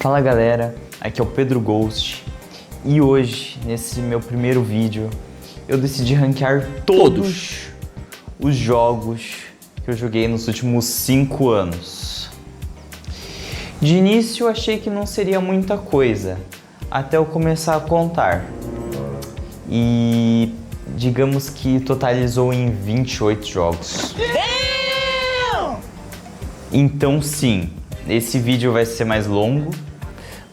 Fala galera, aqui é o Pedro Ghost e hoje, nesse meu primeiro vídeo, eu decidi ranquear todos os jogos que eu joguei nos últimos 5 anos. De início eu achei que não seria muita coisa, até eu começar a contar. E digamos que totalizou em 28 jogos. Então sim, esse vídeo vai ser mais longo,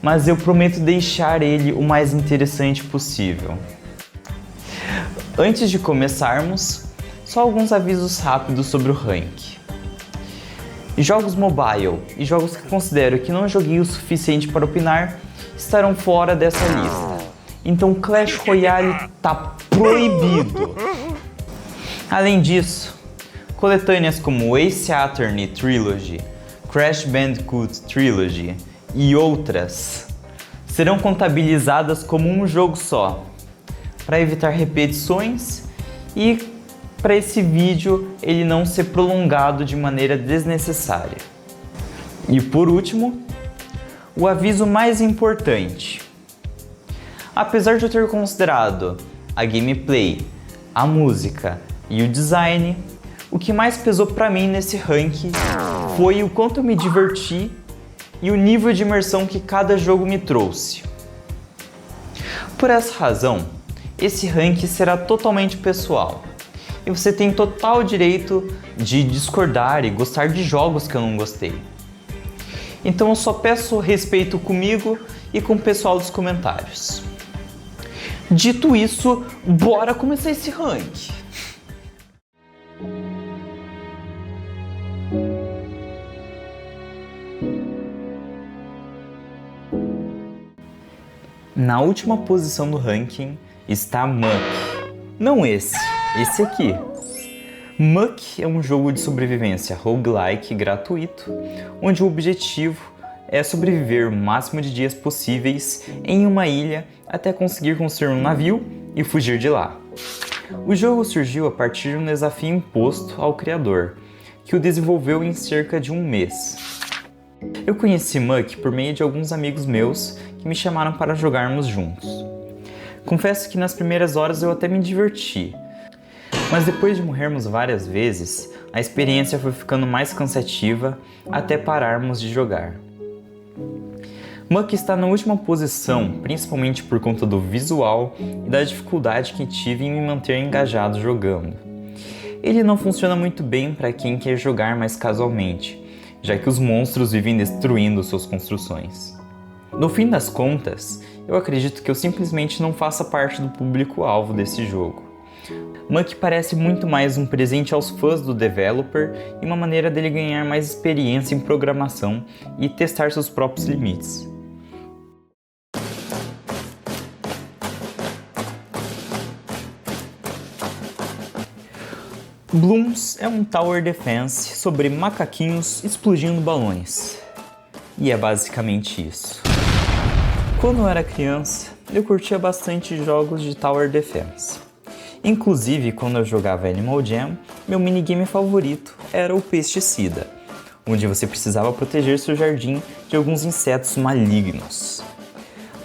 mas eu prometo deixar ele o mais interessante possível. Antes de começarmos, só alguns avisos rápidos sobre o ranking. Jogos mobile e jogos que considero que não joguei o suficiente para opinar estarão fora dessa lista. Então Clash Royale tá proibido. Além disso, coletâneas como Ace Attorney Trilogy, Crash Bandicoot Trilogy e outras serão contabilizadas como um jogo só, para evitar repetições e para esse vídeo ele não ser prolongado de maneira desnecessária. E por último, o aviso mais importante. Apesar de eu ter considerado a gameplay, a música e o design, o que mais pesou para mim nesse ranking foi o quanto eu me diverti e o nível de imersão que cada jogo me trouxe. Por essa razão, esse ranking será totalmente pessoal e você tem total direito de discordar e gostar de jogos que eu não gostei. Então eu só peço respeito comigo e com o pessoal dos comentários. Dito isso, bora começar esse ranking! Na última posição do ranking está Muck. Não esse aqui. Muck é um jogo de sobrevivência roguelike gratuito, onde o objetivo é sobreviver o máximo de dias possíveis em uma ilha até conseguir construir um navio e fugir de lá. O jogo surgiu a partir de um desafio imposto ao criador, que o desenvolveu em cerca de um mês. Eu conheci Muck por meio de alguns amigos meus que me chamaram para jogarmos juntos. Confesso que nas primeiras horas eu até me diverti, mas depois de morrermos várias vezes, a experiência foi ficando mais cansativa até pararmos de jogar. Muck está na última posição, principalmente por conta do visual e da dificuldade que tive em me manter engajado jogando. Ele não funciona muito bem para quem quer jogar mais casualmente, já que os monstros vivem destruindo suas construções. No fim das contas, eu acredito que eu simplesmente não faça parte do público-alvo desse jogo. Muck parece muito mais um presente aos fãs do developer e uma maneira dele ganhar mais experiência em programação e testar seus próprios limites. Blooms é um tower defense sobre macaquinhos explodindo balões. E é basicamente isso. Quando eu era criança, eu curtia bastante jogos de tower defense. Inclusive, quando eu jogava Animal Jam, meu minigame favorito era o Pesticida, onde você precisava proteger seu jardim de alguns insetos malignos.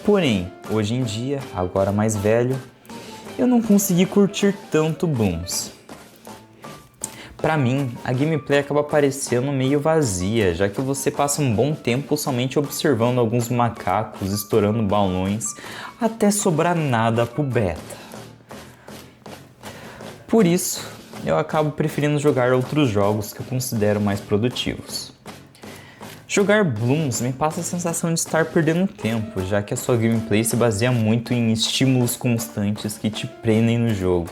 Porém, hoje em dia, agora mais velho, eu não consegui curtir tanto Blooms. Pra mim, a gameplay acaba parecendo meio vazia, já que você passa um bom tempo somente observando alguns macacos estourando balões até sobrar nada pro beta. Por isso, eu acabo preferindo jogar outros jogos que eu considero mais produtivos. Jogar Blooms me passa a sensação de estar perdendo tempo, já que a sua gameplay se baseia muito em estímulos constantes que te prendem no jogo,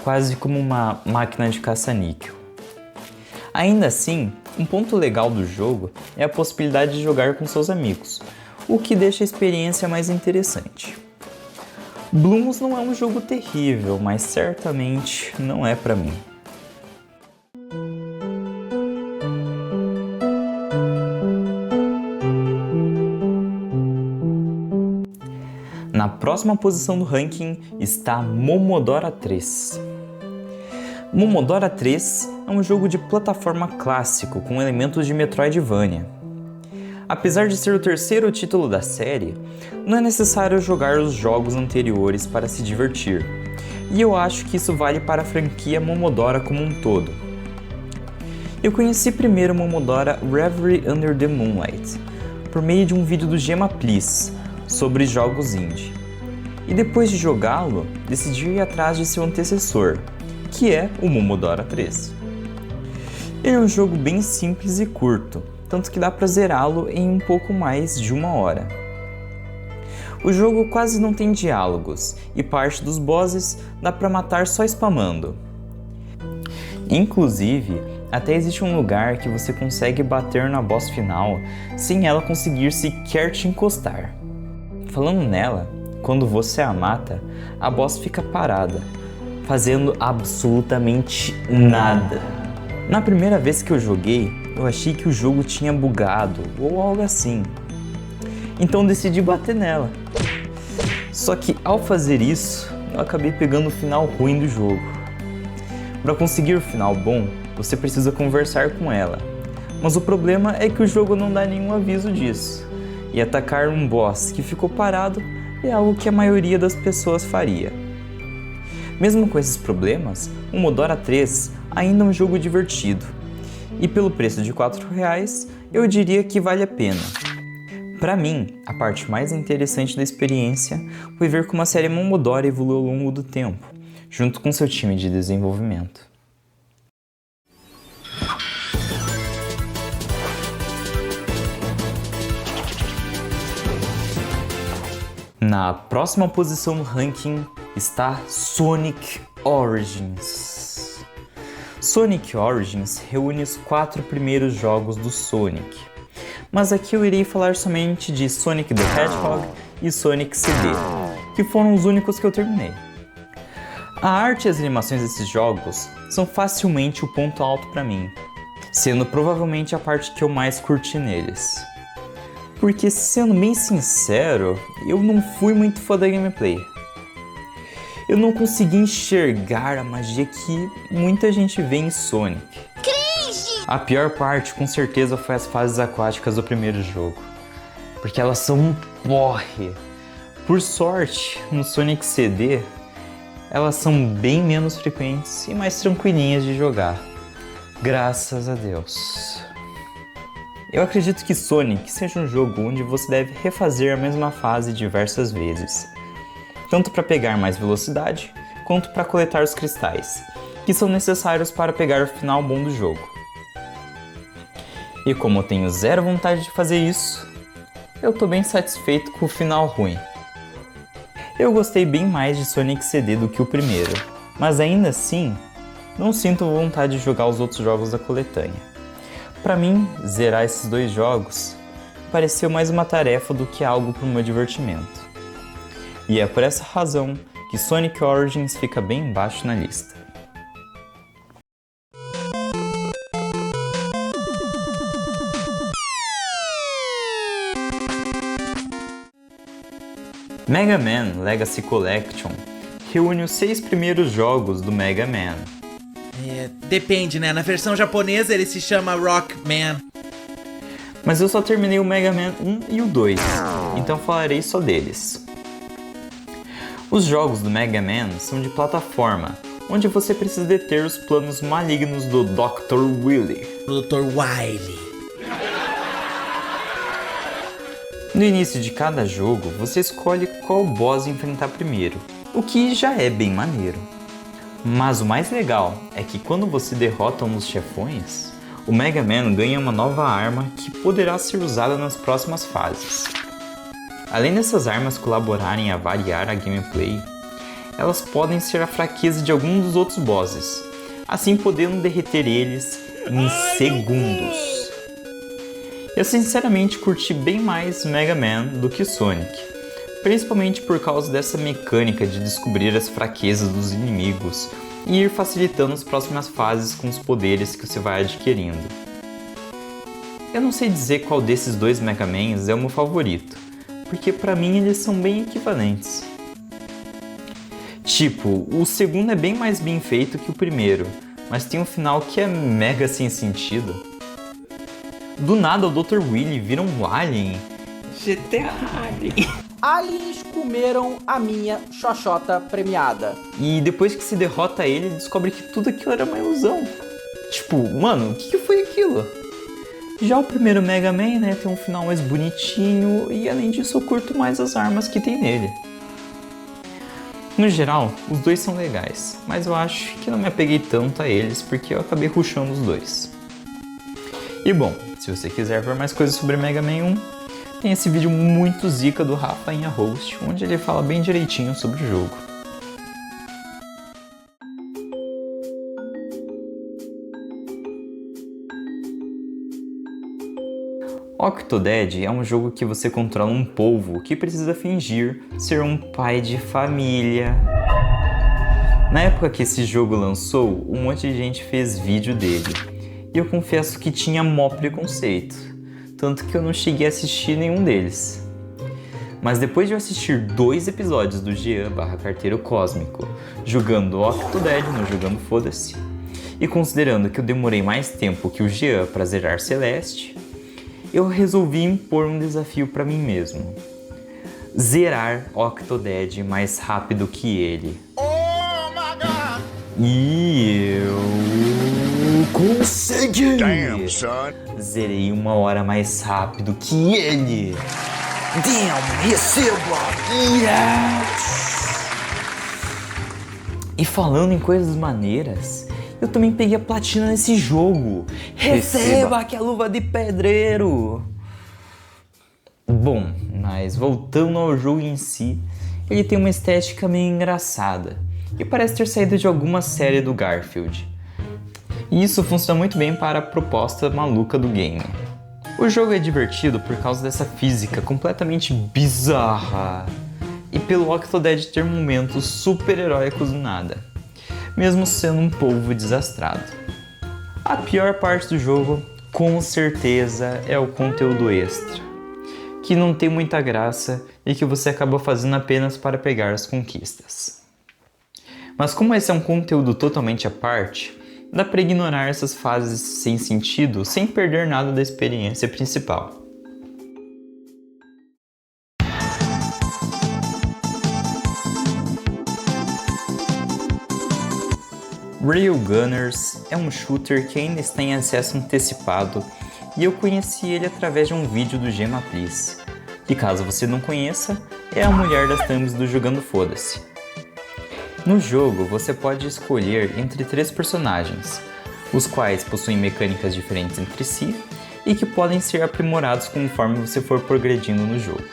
quase como uma máquina de caça-níquel. Ainda assim, um ponto legal do jogo é a possibilidade de jogar com seus amigos, o que deixa a experiência mais interessante. Blooms não é um jogo terrível, mas certamente não é pra mim. Na próxima posição do ranking está Momodora 3. Momodora 3 é um jogo de plataforma clássico com elementos de Metroidvania. Apesar de ser o terceiro título da série, não é necessário jogar os jogos anteriores para se divertir, e eu acho que isso vale para a franquia Momodora como um todo. Eu conheci primeiro Momodora Reverie Under the Moonlight, por meio de um vídeo do Gema Please, sobre jogos indie. E depois de jogá-lo, decidi ir atrás de seu antecessor, que é o Momodora 3. Ele é um jogo bem simples e curto, tanto que dá para zerá-lo em um pouco mais de 1 hora. O jogo quase não tem diálogos, e parte dos bosses dá para matar só spamando. Inclusive, até existe um lugar que você consegue bater na boss final sem ela conseguir sequer te encostar. Falando nela, quando você a mata, a boss fica parada, fazendo absolutamente nada. Na primeira vez que eu joguei, eu achei que o jogo tinha bugado ou algo assim. Então decidi bater nela. Só que ao fazer isso, eu acabei pegando o final ruim do jogo. Para conseguir o final bom, você precisa conversar com ela. Mas o problema é que o jogo não dá nenhum aviso disso. E atacar um boss que ficou parado é algo que a maioria das pessoas faria. Mesmo com esses problemas, o Momodora 3 ainda é um jogo divertido. E pelo preço de R$4, eu diria que vale a pena. Para mim, a parte mais interessante da experiência foi ver como a série Momodora evoluiu ao longo do tempo, junto com seu time de desenvolvimento. Na próxima posição no ranking está Sonic Origins. Sonic Origins reúne os 4 primeiros jogos do Sonic, mas aqui eu irei falar somente de Sonic the Hedgehog e Sonic CD, que foram os únicos que eu terminei. A arte e as animações desses jogos são facilmente o ponto alto para mim, sendo provavelmente a parte que eu mais curti neles. Porque, sendo bem sincero, eu não fui muito fã da gameplay. Eu não consegui enxergar a magia que muita gente vê em Sonic. Cringe! A pior parte, com certeza, foi as fases aquáticas do primeiro jogo, porque elas são um porre. Por sorte, no Sonic CD, elas são bem menos frequentes e mais tranquilinhas de jogar. Graças a Deus. Eu acredito que Sonic seja um jogo onde você deve refazer a mesma fase diversas vezes, tanto para pegar mais velocidade, quanto para coletar os cristais, que são necessários para pegar o final bom do jogo. E como eu tenho zero vontade de fazer isso, eu tô bem satisfeito com o final ruim. Eu gostei bem mais de Sonic CD do que o primeiro, mas ainda assim, não sinto vontade de jogar os outros jogos da coletânea. Para mim, zerar esses 2 jogos pareceu mais uma tarefa do que algo para o meu divertimento. E é por essa razão que Sonic Origins fica bem embaixo na lista. Mega Man Legacy Collection reúne os 6 primeiros jogos do Mega Man. Depende, né? Na versão japonesa ele se chama Rockman. Mas eu só terminei o Mega Man 1 e o 2, então falarei só deles. Os jogos do Mega Man são de plataforma, onde você precisa deter os planos malignos do Dr. Wily. Dr. Wily. No início de cada jogo, você escolhe qual boss enfrentar primeiro, o que já é bem maneiro. Mas o mais legal é que quando você derrota um dos chefões, o Mega Man ganha uma nova arma que poderá ser usada nas próximas fases. Além dessas armas colaborarem a variar a gameplay, elas podem ser a fraqueza de algum dos outros bosses, assim podendo derreter eles em segundos. Eu sinceramente curti bem mais Mega Man do que Sonic, principalmente por causa dessa mecânica de descobrir as fraquezas dos inimigos e ir facilitando as próximas fases com os poderes que você vai adquirindo. Eu não sei dizer qual desses 2 Mega Mans é o meu favorito, porque pra mim eles são bem equivalentes. Tipo, o segundo é bem mais bem feito que o primeiro, mas tem um final que é mega sem sentido. Do nada o Dr. Willy vira um alien. GTA Alien. Aliens comeram a minha xoxota premiada. E depois que se derrota ele, descobre que tudo aquilo era uma ilusão. Tipo, mano, o que foi aquilo? Já o primeiro Mega Man, né, tem um final mais bonitinho e além disso eu curto mais as armas que tem nele. No geral, os dois são legais, mas eu acho que não me apeguei tanto a eles porque eu acabei rushando os dois. E bom, se você quiser ver mais coisas sobre Mega Man 1, tem esse vídeo muito zica do Rafainha Host, onde ele fala bem direitinho sobre o jogo. Octodad é um jogo que você controla um polvo que precisa fingir ser um pai de família. Na época que esse jogo lançou, um monte de gente fez vídeo dele. E eu confesso que tinha mó preconceito, tanto que eu não cheguei a assistir nenhum deles. Mas depois de eu assistir 2 episódios do Jean/Carteiro Cósmico, jogando Octodad no Jogando Foda-se, e considerando que eu demorei mais tempo que o Jean pra zerar Celeste, eu resolvi impor um desafio pra mim mesmo. Zerar Octodad mais rápido que ele. Oh my God! E eu consegui! Damn, son! Zerei 1 hora mais rápido que ele! Damn, receba! Yes! E falando em coisas maneiras, eu também peguei a platina nesse jogo. Receba que é a luva de pedreiro! Bom, mas voltando ao jogo em si, ele tem uma estética meio engraçada e parece ter saído de alguma série do Garfield. E isso funciona muito bem para a proposta maluca do game. O jogo é divertido por causa dessa física completamente bizarra e pelo Octodad ter momentos super heróicos do nada, mesmo sendo um polvo desastrado. A pior parte do jogo, com certeza, é o conteúdo extra, que não tem muita graça e que você acaba fazendo apenas para pegar as conquistas. Mas como esse é um conteúdo totalmente à parte, dá para ignorar essas fases sem sentido sem perder nada da experiência principal. Railgunners é um shooter que ainda está em acesso antecipado e eu conheci ele através de um vídeo do Gema Please, que caso você não conheça, é a mulher das thumbs do Jogando Foda-se. No jogo, você pode escolher entre 3 personagens, os quais possuem mecânicas diferentes entre si e que podem ser aprimorados conforme você for progredindo no jogo.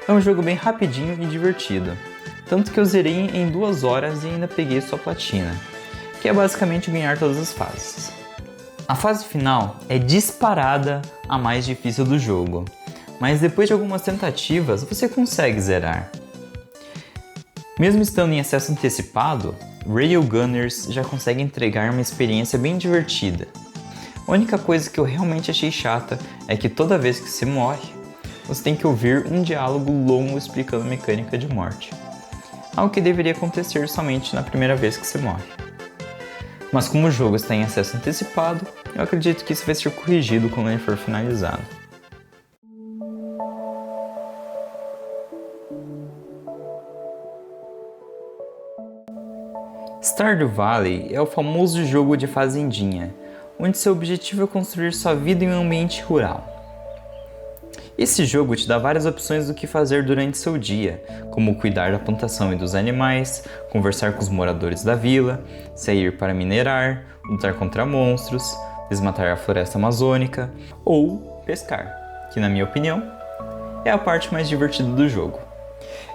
É um jogo bem rapidinho e divertido, tanto que eu zerei em 2 horas e ainda peguei sua platina, que é basicamente ganhar todas as fases. A fase final é disparada a mais difícil do jogo, mas depois de algumas tentativas você consegue zerar. Mesmo estando em acesso antecipado, Railgunners já consegue entregar uma experiência bem divertida. A única coisa que eu realmente achei chata é que toda vez que você morre, você tem que ouvir um diálogo longo explicando a mecânica de morte. Algo que deveria acontecer somente na primeira vez que você morre. Mas como o jogo está em acesso antecipado, eu acredito que isso vai ser corrigido quando ele for finalizado. Stardew Valley é o famoso jogo de fazendinha, onde seu objetivo é construir sua vida em um ambiente rural. Esse jogo te dá várias opções do que fazer durante seu dia, como cuidar da plantação e dos animais, conversar com os moradores da vila, sair para minerar, lutar contra monstros, desmatar a floresta amazônica ou pescar, que na minha opinião é a parte mais divertida do jogo.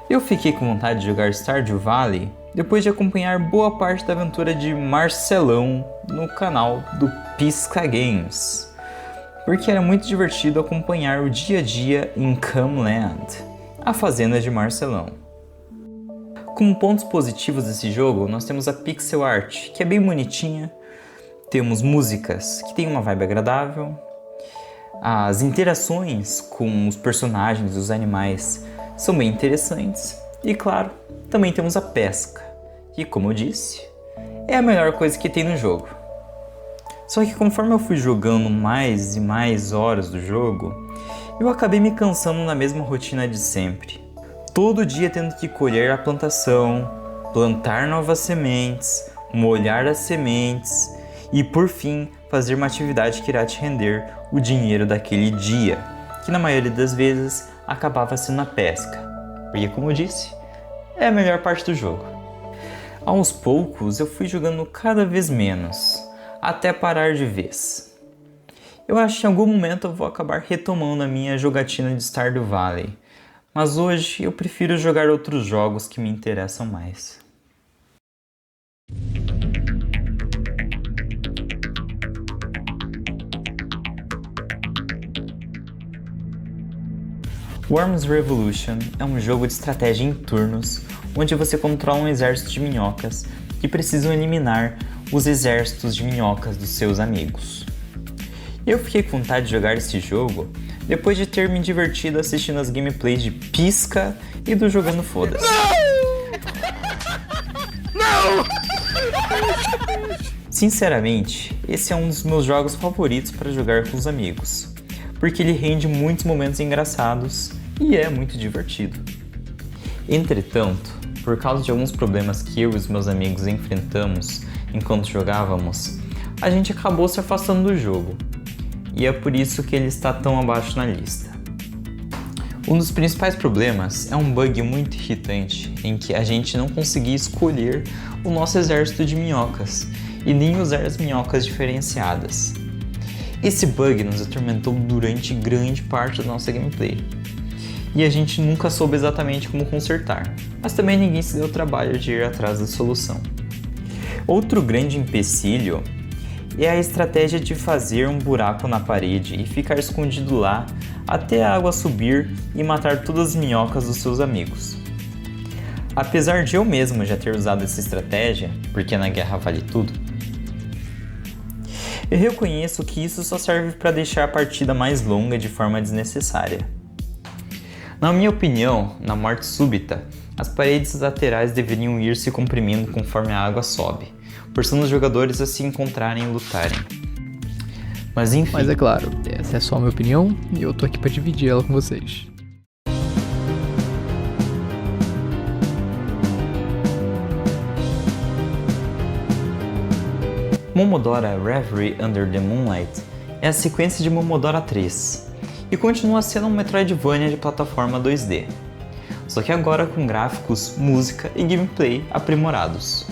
Eu fiquei com vontade de jogar Stardew Valley depois de acompanhar boa parte da aventura de Marcelão no canal do Pisca Games, porque era muito divertido acompanhar o dia a dia em Cameland, a fazenda de Marcelão. Como pontos positivos desse jogo, nós temos a pixel art, que é bem bonitinha, temos músicas que tem uma vibe agradável, as interações com os personagens e os animais são bem interessantes, e claro, também temos a pesca, que como eu disse, é a melhor coisa que tem no jogo. Só que conforme eu fui jogando mais e mais horas do jogo, eu acabei me cansando na mesma rotina de sempre. Todo dia tendo que colher a plantação, plantar novas sementes, molhar as sementes e, por fim, fazer uma atividade que irá te render o dinheiro daquele dia, que na maioria das vezes acabava sendo a pesca, porque, como eu disse, é a melhor parte do jogo. Aos poucos eu fui jogando cada vez menos, até parar de vez. Eu acho que em algum momento eu vou acabar retomando a minha jogatina de Stardew Valley, mas hoje eu prefiro jogar outros jogos que me interessam mais. Worms Revolution é um jogo de estratégia em turnos, onde você controla um exército de minhocas que precisam eliminar os exércitos de minhocas dos seus amigos. Eu fiquei com vontade de jogar esse jogo depois de ter me divertido assistindo as gameplays de Pisca e do Jogando Foda-se. Não! Sinceramente, esse é um dos meus jogos favoritos para jogar com os amigos, porque ele rende muitos momentos engraçados e é muito divertido. Entretanto, por causa de alguns problemas que eu e os meus amigos enfrentamos enquanto jogávamos, a gente acabou se afastando do jogo, e é por isso que ele está tão abaixo na lista. Um dos principais problemas é um bug muito irritante em que a gente não conseguia escolher o nosso exército de minhocas e nem usar as minhocas diferenciadas. Esse bug nos atormentou durante grande parte da nossa gameplay, e a gente nunca soube exatamente como consertar, mas também ninguém se deu o trabalho de ir atrás da solução. Outro grande empecilho é a estratégia de fazer um buraco na parede e ficar escondido lá até a água subir e matar todas as minhocas dos seus amigos. Apesar de eu mesmo já ter usado essa estratégia, porque na guerra vale tudo, eu reconheço que isso só serve para deixar a partida mais longa de forma desnecessária. Na minha opinião, na morte súbita, as paredes laterais deveriam ir se comprimindo conforme a água sobe, forçando os jogadores a se encontrarem e lutarem. Mas enfim... Mas é claro, essa é só a minha opinião e eu tô aqui para dividir ela com vocês. Momodora Reverie Under the Moonlight é a sequência de Momodora 3 e continua sendo um Metroidvania de plataforma 2D, só que agora com gráficos, música e gameplay aprimorados.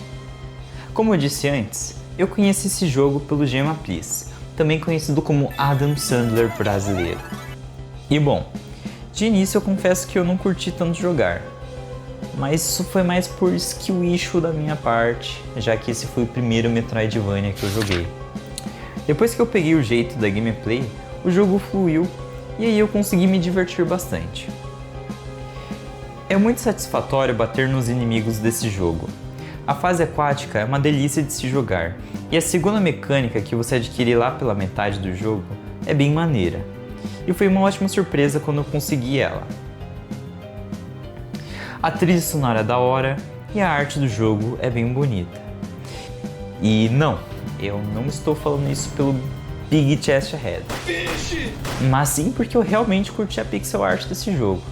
Como eu disse antes, eu conheci esse jogo pelo Gema Please, também conhecido como Adam Sandler brasileiro. E bom, de início eu confesso que eu não curti tanto jogar, mas isso foi mais por skill issue da minha parte, já que esse foi o primeiro Metroidvania que eu joguei. Depois que eu peguei o jeito da gameplay, o jogo fluiu e aí eu consegui me divertir bastante. É muito satisfatório bater nos inimigos desse jogo. A fase aquática é uma delícia de se jogar, e a segunda mecânica que você adquire lá pela metade do jogo é bem maneira, e foi uma ótima surpresa quando eu consegui ela. A trilha sonora é da hora e a arte do jogo é bem bonita. E não, eu não estou falando isso pelo Big Chest Ahead, mas sim porque eu realmente curti a pixel art desse jogo.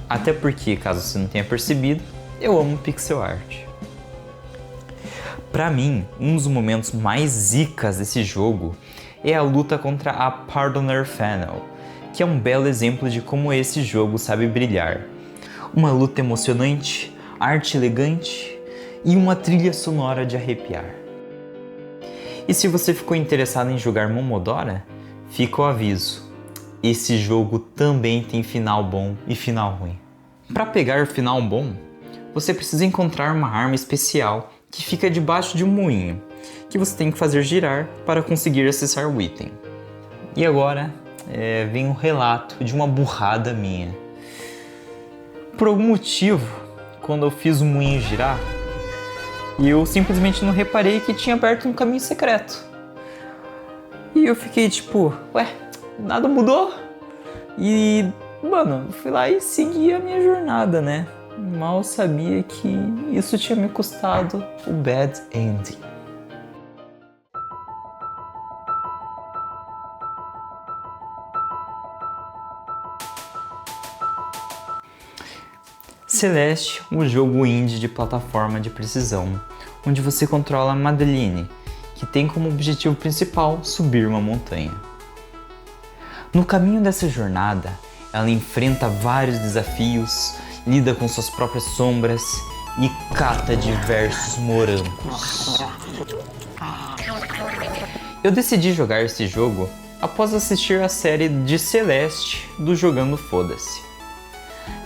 Até porque, caso você não tenha percebido, eu amo pixel art. Pra mim, um dos momentos mais zicas desse jogo é a luta contra a Pardoner Fennel, que é um belo exemplo de como esse jogo sabe brilhar. Uma luta emocionante, arte elegante e uma trilha sonora de arrepiar. E se você ficou interessado em jogar Momodora, fica o aviso. Esse jogo também tem final bom e final ruim. Para pegar o final bom, você precisa encontrar uma arma especial que fica debaixo de um moinho, que você tem que fazer girar para conseguir acessar o item. E agora vem um relato de uma burrada minha. Por algum motivo, quando eu fiz o moinho girar, eu simplesmente não reparei que tinha aberto um caminho secreto. E eu fiquei tipo, ué, nada mudou? E, mano, eu fui lá e segui a minha jornada, né? Mal sabia que isso tinha me custado o bad ending. Celeste, um jogo indie de plataforma de precisão, onde você controla a Madeline, que tem como objetivo principal subir uma montanha. No caminho dessa jornada, ela enfrenta vários desafios, lida com suas próprias sombras e cata diversos morangos. Eu decidi jogar esse jogo após assistir a série de Celeste do Jogando Foda-se.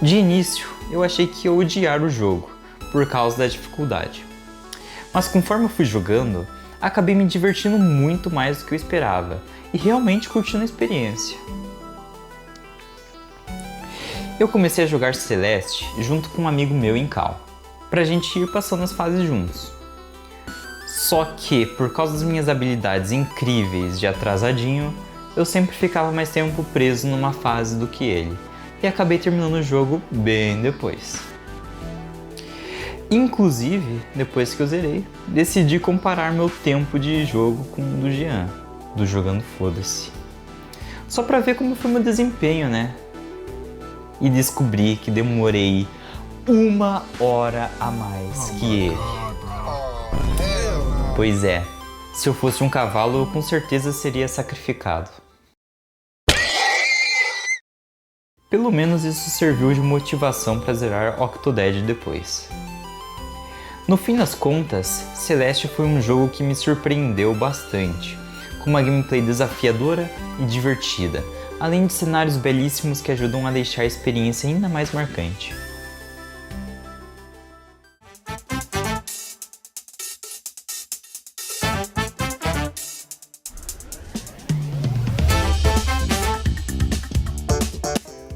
De início, eu achei que ia odiar o jogo, por causa da dificuldade. Mas conforme eu fui jogando, acabei me divertindo muito mais do que eu esperava e realmente curtindo a experiência. Eu comecei a jogar Celeste junto com um amigo meu em Cal, pra gente ir passando as fases juntos. Só que, por causa das minhas habilidades incríveis de atrasadinho, eu sempre ficava mais tempo preso numa fase do que ele, e acabei terminando o jogo bem depois. Inclusive, depois que eu zerei, decidi comparar meu tempo de jogo com o do Jean, do Jogando Foda-se. Só pra ver como foi meu desempenho, né? E descobri que demorei 1 hora a mais que ele. Pois é, se eu fosse um cavalo, eu com certeza seria sacrificado. Pelo menos isso serviu de motivação para zerar Octodad depois. No fim das contas, Celeste foi um jogo que me surpreendeu bastante, com uma gameplay desafiadora e divertida, além de cenários belíssimos que ajudam a deixar a experiência ainda mais marcante.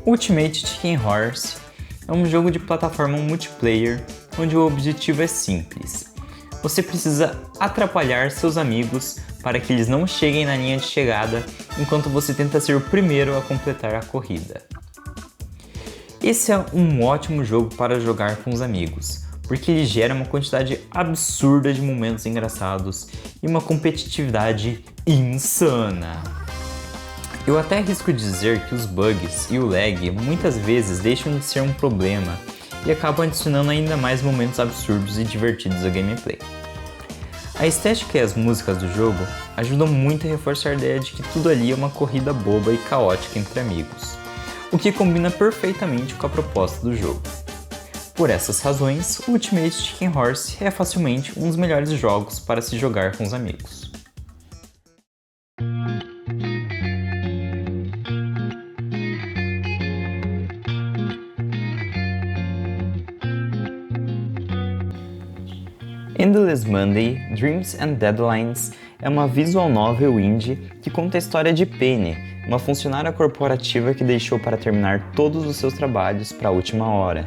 Ultimate Chicken Horse é um jogo de plataforma multiplayer onde o objetivo é simples. Você precisa atrapalhar seus amigos para que eles não cheguem na linha de chegada enquanto você tenta ser o primeiro a completar a corrida. Esse é um ótimo jogo para jogar com os amigos, porque ele gera uma quantidade absurda de momentos engraçados e uma competitividade insana. Eu até arrisco dizer que os bugs e o lag muitas vezes deixam de ser um problema e acabam adicionando ainda mais momentos absurdos e divertidos à gameplay. A estética e as músicas do jogo ajudam muito a reforçar a ideia de que tudo ali é uma corrida boba e caótica entre amigos, o que combina perfeitamente com a proposta do jogo. Por essas razões, Ultimate Chicken Horse é facilmente um dos melhores jogos para se jogar com os amigos. Endless Monday: Dreams and Deadlines é uma visual novel indie que conta a história de Penny, uma funcionária corporativa que deixou para terminar todos os seus trabalhos para a última hora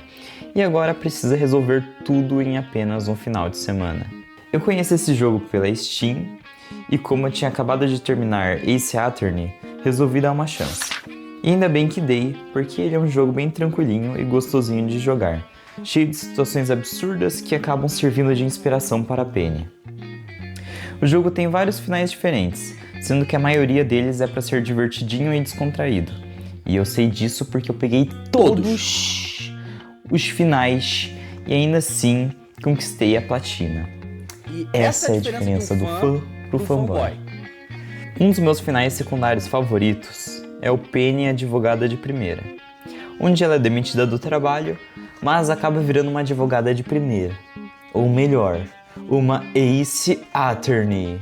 e agora precisa resolver tudo em apenas um final de semana. Eu conheci esse jogo pela Steam e, como eu tinha acabado de terminar Ace Attorney, resolvi dar uma chance. E ainda bem que dei, porque ele é um jogo bem tranquilinho e gostosinho de jogar, cheio de situações absurdas que acabam servindo de inspiração para Penny. O jogo tem vários finais diferentes, sendo que a maioria deles é para ser divertidinho e descontraído. E eu sei disso porque eu peguei todos os finais e ainda assim conquistei a platina. E Essa é a diferença do fã pro fanboy. Um dos meus finais secundários favoritos é o Penny Advogada de Primeira, onde ela é demitida do trabalho, mas acaba virando uma advogada de primeira. Ou melhor, uma Ace Attorney.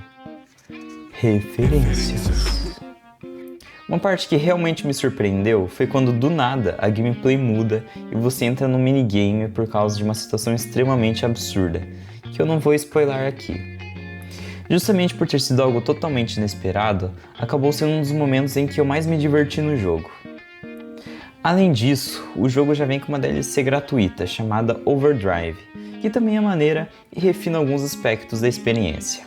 Referências. Uma parte que realmente me surpreendeu foi quando do nada a gameplay muda e você entra no minigame por causa de uma situação extremamente absurda, que eu não vou spoiler aqui. Justamente por ter sido algo totalmente inesperado, acabou sendo um dos momentos em que eu mais me diverti no jogo. Além disso, o jogo já vem com uma DLC gratuita chamada Overdrive, que também é maneira e refina alguns aspectos da experiência.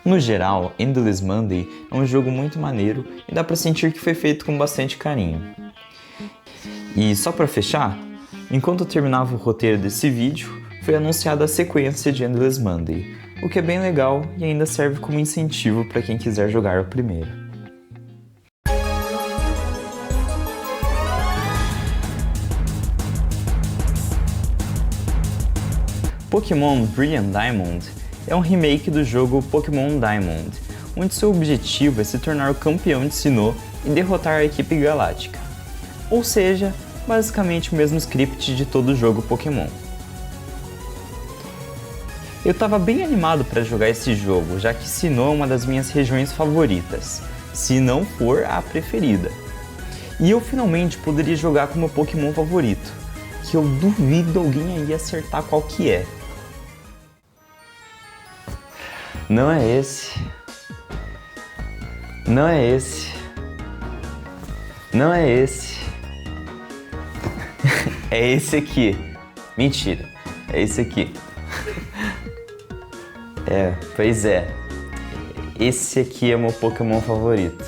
No geral, Endless Monday é um jogo muito maneiro e dá pra sentir que foi feito com bastante carinho. E só pra fechar, enquanto eu terminava o roteiro desse vídeo, foi anunciada a sequência de Endless Monday, o que é bem legal e ainda serve como incentivo para quem quiser jogar o primeiro. Pokémon Brilliant Diamond é um remake do jogo Pokémon Diamond, onde seu objetivo é se tornar o campeão de Sinnoh e derrotar a equipe galáctica. Ou seja, basicamente o mesmo script de todo jogo Pokémon. Eu estava bem animado para jogar esse jogo, já que Sinnoh é uma das minhas regiões favoritas, se não for a preferida. E eu finalmente poderia jogar com meu Pokémon favorito, que eu duvido alguém aí acertar qual que é. Não é esse. Não é esse. Não é esse. É esse aqui. Mentira. É esse aqui. Pois é. Esse aqui é meu Pokémon favorito.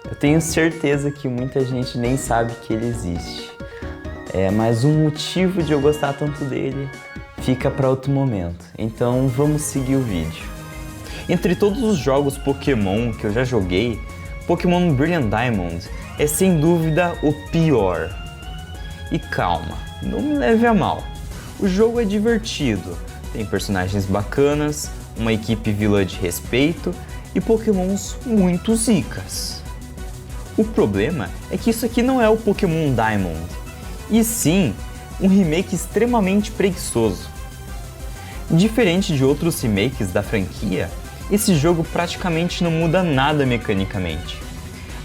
Eu tenho certeza que muita gente nem sabe que ele existe. Mas o motivo de eu gostar tanto dele fica para outro momento. Então vamos seguir o vídeo. Entre todos os jogos Pokémon que eu já joguei, Pokémon Brilliant Diamond é sem dúvida o pior. E calma, não me leve a mal. O jogo é divertido, tem personagens bacanas, uma equipe vilã de respeito e Pokémons muito zicas. O problema é que isso aqui não é o Pokémon Diamond, e sim um remake extremamente preguiçoso. Diferente de outros remakes da franquia, esse jogo praticamente não muda nada mecanicamente.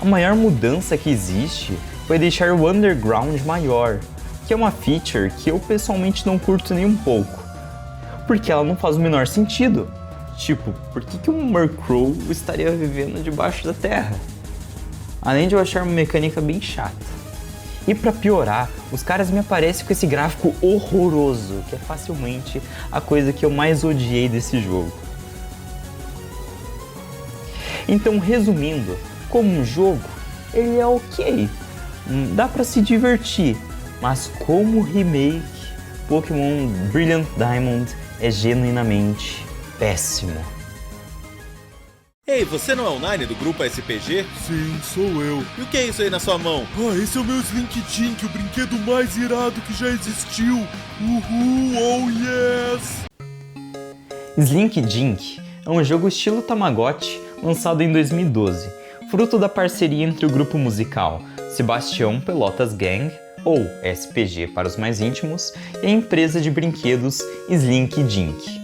A maior mudança que existe foi deixar o Underground maior, que é uma feature que eu pessoalmente não curto nem um pouco, porque ela não faz o menor sentido. Tipo, por que um Murkrow estaria vivendo debaixo da terra? Além de eu achar uma mecânica bem chata. E pra piorar, os caras me aparecem com esse gráfico horroroso, que é facilmente a coisa que eu mais odiei desse jogo. Então, resumindo, como um jogo, ele é ok, dá pra se divertir, mas como remake, Pokémon Brilliant Diamond é genuinamente péssimo. Ei, você não é o Nine do grupo SPG? Sim, sou eu. E o que é isso aí na sua mão? Esse é o meu Slink Dink, o brinquedo mais irado que já existiu. Uhul, oh yes! Slink Dink é um jogo estilo Tamagotchi lançado em 2012, fruto da parceria entre o grupo musical Sebastião Pelotas Gang, ou SPG para os mais íntimos, e a empresa de brinquedos Slink Dink.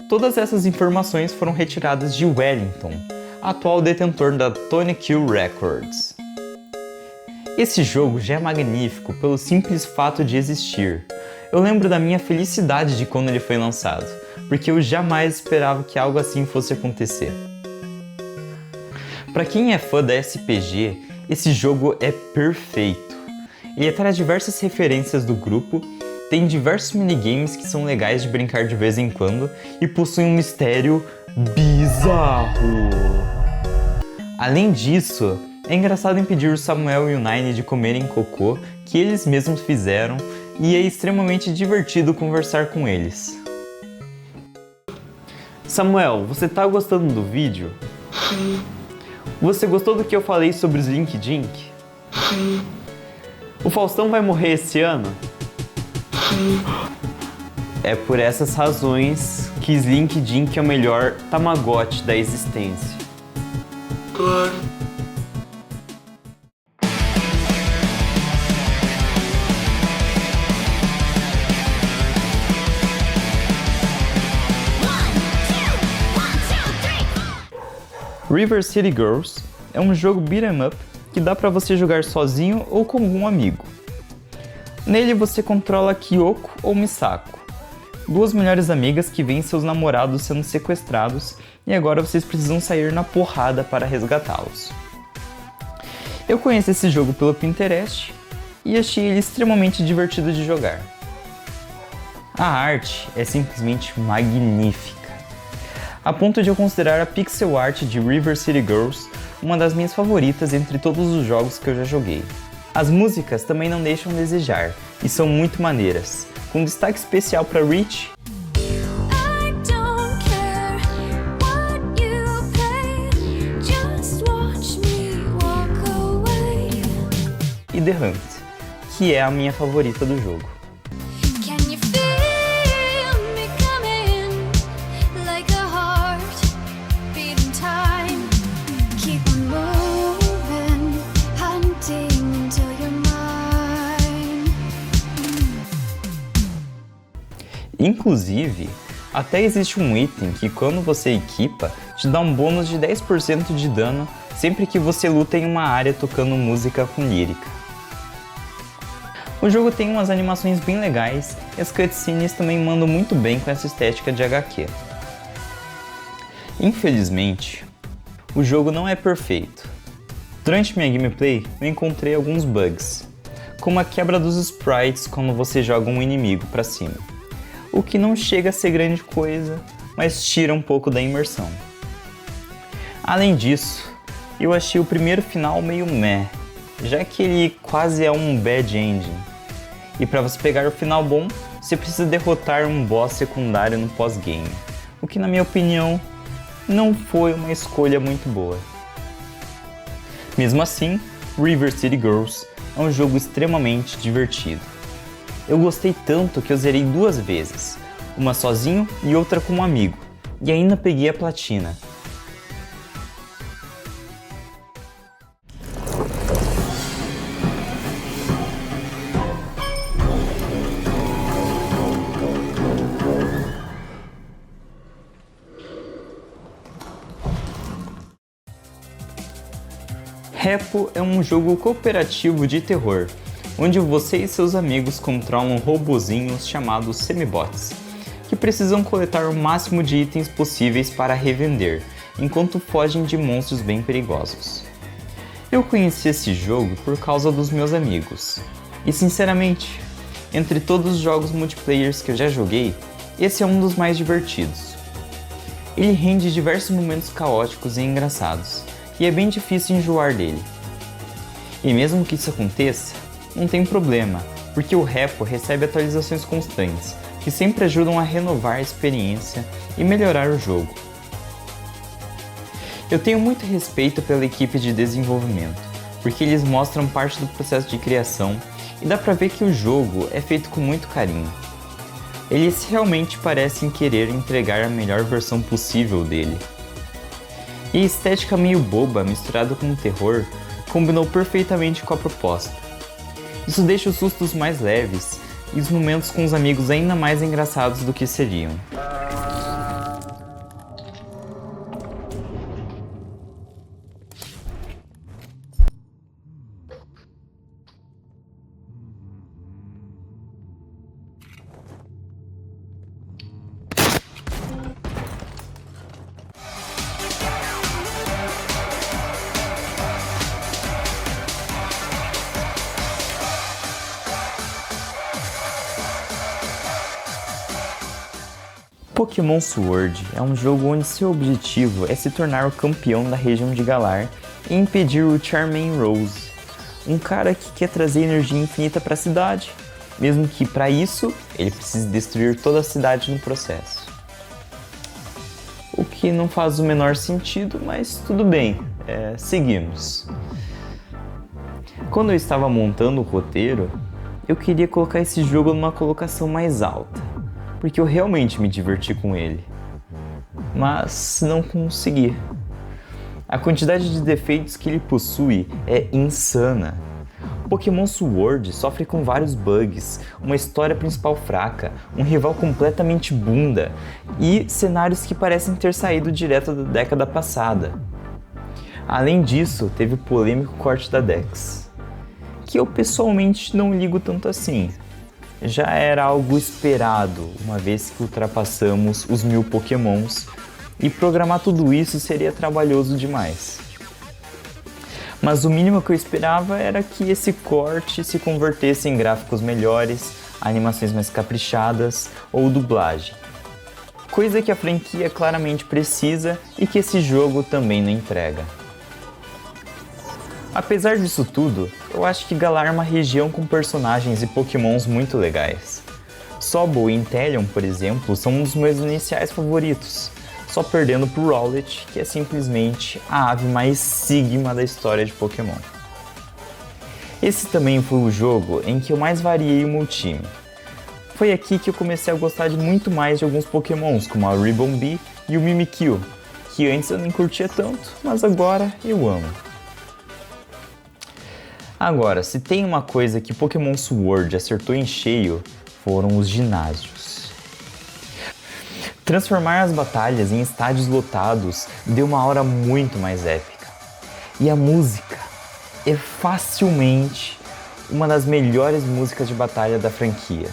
Todas essas informações foram retiradas de Wellington, atual detentor da Tony Q Records. Esse jogo já é magnífico pelo simples fato de existir. Eu lembro da minha felicidade de quando ele foi lançado, porque eu jamais esperava que algo assim fosse acontecer. Para quem é fã da SPG, esse jogo é perfeito. Ele traz diversas referências do grupo, tem diversos minigames que são legais de brincar de vez em quando e possui um mistério bizarro. Além disso, é engraçado impedir o Samuel e o Nine de comerem cocô que eles mesmos fizeram e é extremamente divertido conversar com eles. Samuel, você tá gostando do vídeo? Sim. Você gostou do que eu falei sobre os Slink Dink? Sim. O Faustão vai morrer esse ano? Sim. É por essas razões que Slink Dink é o melhor Tamagotchi da existência. Claro. River City Girls é um jogo beat'em up que dá pra você jogar sozinho ou com algum amigo. Nele você controla Kyoko ou Misako, duas melhores amigas que veem seus namorados sendo sequestrados e agora vocês precisam sair na porrada para resgatá-los. Eu conheci esse jogo pelo Pinterest e achei ele extremamente divertido de jogar. A arte é simplesmente magnífica, a ponto de eu considerar a pixel art de River City Girls uma das minhas favoritas entre todos os jogos que eu já joguei. As músicas também não deixam a desejar e são muito maneiras, com destaque especial para Reach e The Hunt, que é a minha favorita do jogo. Can you feel me Inclusive, até existe um item que quando você equipa, te dá um bônus de 10% de dano sempre que você luta em uma área tocando música com lírica. O jogo tem umas animações bem legais e as cutscenes também mandam muito bem com essa estética de HQ. Infelizmente, o jogo não é perfeito. Durante minha gameplay, eu encontrei alguns bugs, como a quebra dos sprites quando você joga um inimigo para cima, o que não chega a ser grande coisa, mas tira um pouco da imersão. Além disso, eu achei o primeiro final meio meh, já que ele quase é um bad ending. E para você pegar o final bom, você precisa derrotar um boss secundário no pós-game, o que na minha opinião não foi uma escolha muito boa. Mesmo assim, River City Girls é um jogo extremamente divertido. Eu gostei tanto que eu zerei 2 vezes, uma sozinho e outra com um amigo, e ainda peguei a platina. Repo é um jogo cooperativo de terror, onde você e seus amigos controlam robozinhos chamados semibots, que precisam coletar o máximo de itens possíveis para revender, enquanto fogem de monstros bem perigosos. Eu conheci esse jogo por causa dos meus amigos, e sinceramente, entre todos os jogos multiplayers que eu já joguei, esse é um dos mais divertidos. Ele rende diversos momentos caóticos e engraçados, e é bem difícil enjoar dele. E mesmo que isso aconteça, não tem problema, porque o Repo recebe atualizações constantes, que sempre ajudam a renovar a experiência e melhorar o jogo. Eu tenho muito respeito pela equipe de desenvolvimento, porque eles mostram parte do processo de criação e dá pra ver que o jogo é feito com muito carinho. Eles realmente parecem querer entregar a melhor versão possível dele. E a estética meio boba misturada com o terror combinou perfeitamente com a proposta. Isso deixa os sustos mais leves e os momentos com os amigos ainda mais engraçados do que seriam. Pokémon Sword é um jogo onde seu objetivo é se tornar o campeão da região de Galar e impedir o Charmaine Rose, um cara que quer trazer energia infinita para a cidade, mesmo que para isso ele precise destruir toda a cidade no processo. O que não faz o menor sentido, mas tudo bem, seguimos. Quando eu estava montando o roteiro, eu queria colocar esse jogo numa colocação mais alta, porque eu realmente me diverti com ele, mas não consegui. A quantidade de defeitos que ele possui é insana. Pokémon Sword sofre com vários bugs, uma história principal fraca, um rival completamente bunda e cenários que parecem ter saído direto da década passada. Além disso, teve o polêmico corte da Dex, que eu pessoalmente não ligo tanto assim. Já era algo esperado, uma vez que ultrapassamos os 1000 Pokémons, e programar tudo isso seria trabalhoso demais. Mas o mínimo que eu esperava era que esse corte se convertesse em gráficos melhores, animações mais caprichadas ou dublagem. Coisa que a franquia claramente precisa e que esse jogo também não entrega. Apesar disso tudo, eu acho que Galar é uma região com personagens e pokémons muito legais. Sobol e Inteleon, por exemplo, são um dos meus iniciais favoritos, só perdendo pro Rowlet, que é simplesmente a ave mais sigma da história de Pokémon. Esse também foi o jogo em que eu mais variei o meu time. Foi aqui que eu comecei a gostar muito mais de alguns pokémons, como a Ribombee e o Mimikyu, que antes eu nem curtia tanto, mas agora eu amo. Agora, se tem uma coisa que Pokémon Sword acertou em cheio, foram os ginásios. Transformar as batalhas em estádios lotados deu uma aura muito mais épica. E a música é facilmente uma das melhores músicas de batalha da franquia.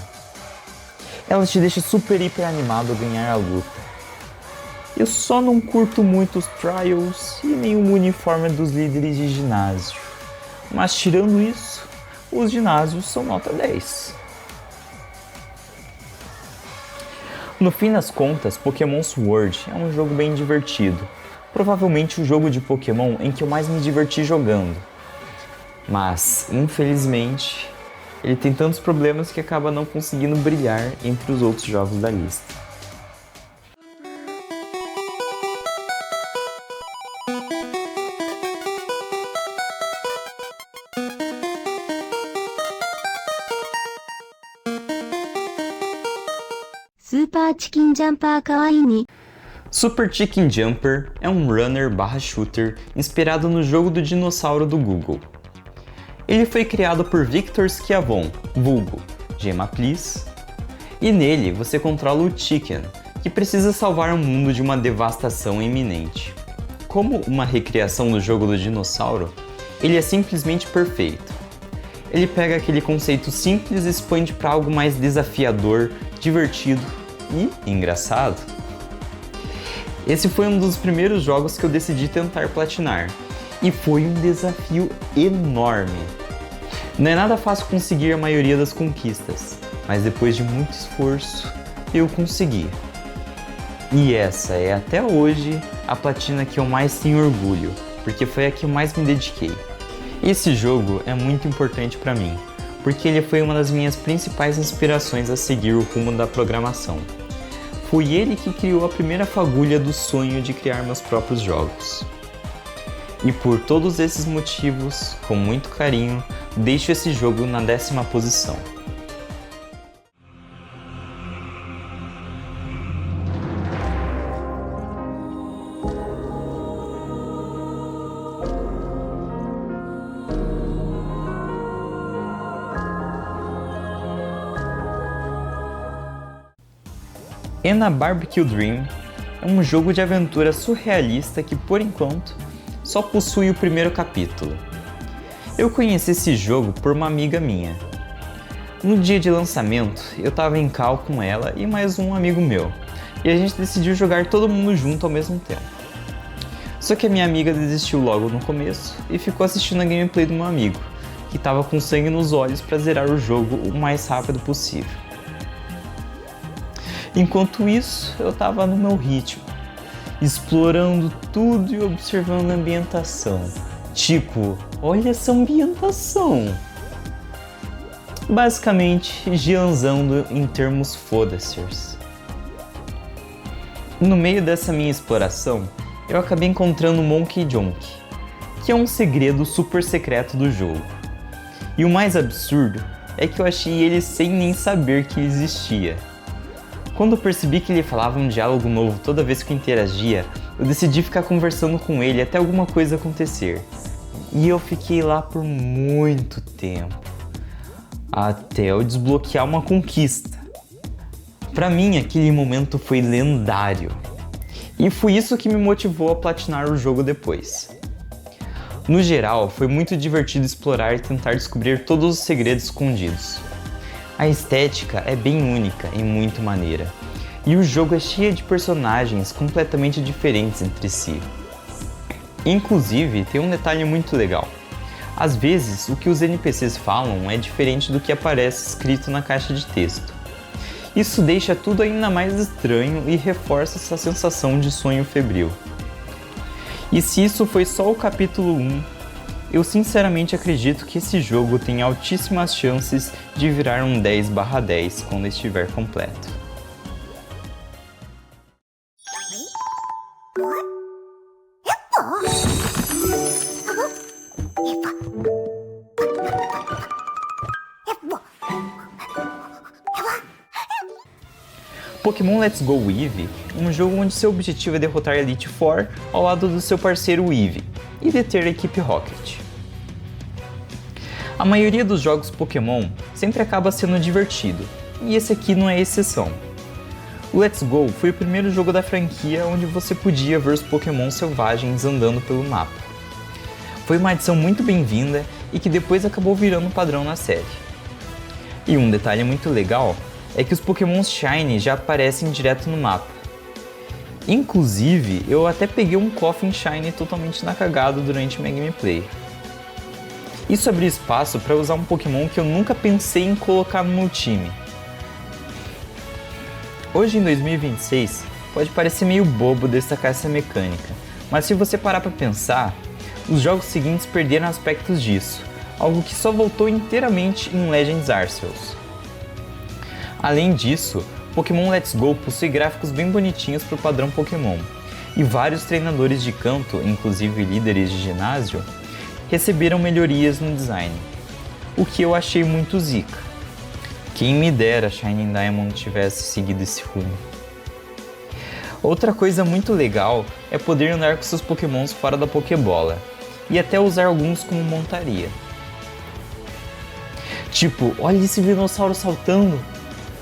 Ela te deixa super hiper animado a ganhar a luta. Eu só não curto muito os Trials e nem o uniforme dos líderes de ginásio. Mas tirando isso, os ginásios são nota 10. No fim das contas, Pokémon Sword é um jogo bem divertido. Provavelmente o jogo de Pokémon em que eu mais me diverti jogando. Mas, infelizmente, ele tem tantos problemas que acaba não conseguindo brilhar entre os outros jogos da lista. Super Chicken Jumper kawaii ni. Super Chicken Jumper é um runner/shooter inspirado no jogo do dinossauro do Google. Ele foi criado por Victor Schiavon, vulgo Gemma Please, e nele você controla o Chicken, que precisa salvar o mundo de uma devastação iminente. Como uma recriação do jogo do dinossauro, ele é simplesmente perfeito. Ele pega aquele conceito simples e expande para algo mais desafiador, divertido e engraçado. Esse foi um dos primeiros jogos que eu decidi tentar platinar, e foi um desafio enorme. Não é nada fácil conseguir a maioria das conquistas, mas depois de muito esforço, eu consegui. E essa é até hoje a platina que eu mais tenho orgulho, porque foi a que eu mais me dediquei. Esse jogo é muito importante para mim, porque ele foi uma das minhas principais inspirações a seguir o rumo da programação. Foi ele que criou a primeira fagulha do sonho de criar meus próprios jogos. E por todos esses motivos, com muito carinho, deixo esse jogo na 10ª posição. Ena Barbecue Dream é um jogo de aventura surrealista que, por enquanto, só possui o primeiro capítulo. Eu conheci esse jogo por uma amiga minha. No dia de lançamento, eu estava em call com ela e mais um amigo meu, e a gente decidiu jogar todo mundo junto ao mesmo tempo. Só que a minha amiga desistiu logo no começo e ficou assistindo a gameplay do meu amigo, que estava com sangue nos olhos para zerar o jogo o mais rápido possível. Enquanto isso, eu estava no meu ritmo, explorando tudo e observando a ambientação. Tipo, olha essa ambientação! Basicamente, gianzando em termos foda-sers. No meio dessa minha exploração, eu acabei encontrando Monkey Junk, que é um segredo super secreto do jogo. E o mais absurdo é que eu achei ele sem nem saber que existia. Quando eu percebi que ele falava um diálogo novo toda vez que eu interagia, eu decidi ficar conversando com ele até alguma coisa acontecer. E eu fiquei lá por muito tempo, até eu desbloquear uma conquista. Pra mim, aquele momento foi lendário. E foi isso que me motivou a platinar o jogo depois. No geral, foi muito divertido explorar e tentar descobrir todos os segredos escondidos. A estética é bem única e muito maneira, e o jogo é cheio de personagens completamente diferentes entre si. Inclusive, tem um detalhe muito legal. Às vezes, o que os NPCs falam é diferente do que aparece escrito na caixa de texto. Isso deixa tudo ainda mais estranho e reforça essa sensação de sonho febril. E se isso foi só o capítulo 1, eu sinceramente acredito que esse jogo tem altíssimas chances de virar um 10/10 quando estiver completo. Pokémon Let's Go Eevee é um jogo onde seu objetivo é derrotar Elite Four ao lado do seu parceiro Eevee e deter a equipe Rocket. A maioria dos jogos Pokémon sempre acaba sendo divertido, e esse aqui não é exceção. O Let's Go foi o primeiro jogo da franquia onde você podia ver os Pokémon selvagens andando pelo mapa. Foi uma adição muito bem-vinda e que depois acabou virando padrão na série. E um detalhe muito legal é que os Pokémon Shiny já aparecem direto no mapa. Inclusive, eu até peguei um Koffing Shiny totalmente na cagada durante minha gameplay. Isso abriu espaço para usar um Pokémon que eu nunca pensei em colocar no meu time. Hoje em 2026, pode parecer meio bobo destacar essa mecânica, mas se você parar para pensar, os jogos seguintes perderam aspectos disso, algo que só voltou inteiramente em Legends Arceus. Além disso, Pokémon Let's Go possui gráficos bem bonitinhos para o padrão Pokémon, e vários treinadores de canto, inclusive líderes de ginásio, receberam melhorias no design, o que eu achei muito zica. Quem me dera Shining Diamond tivesse seguido esse rumo. Outra coisa muito legal é poder andar com seus Pokémons fora da Pokébola, e até usar alguns como montaria. Tipo, olha esse Venossauro saltando!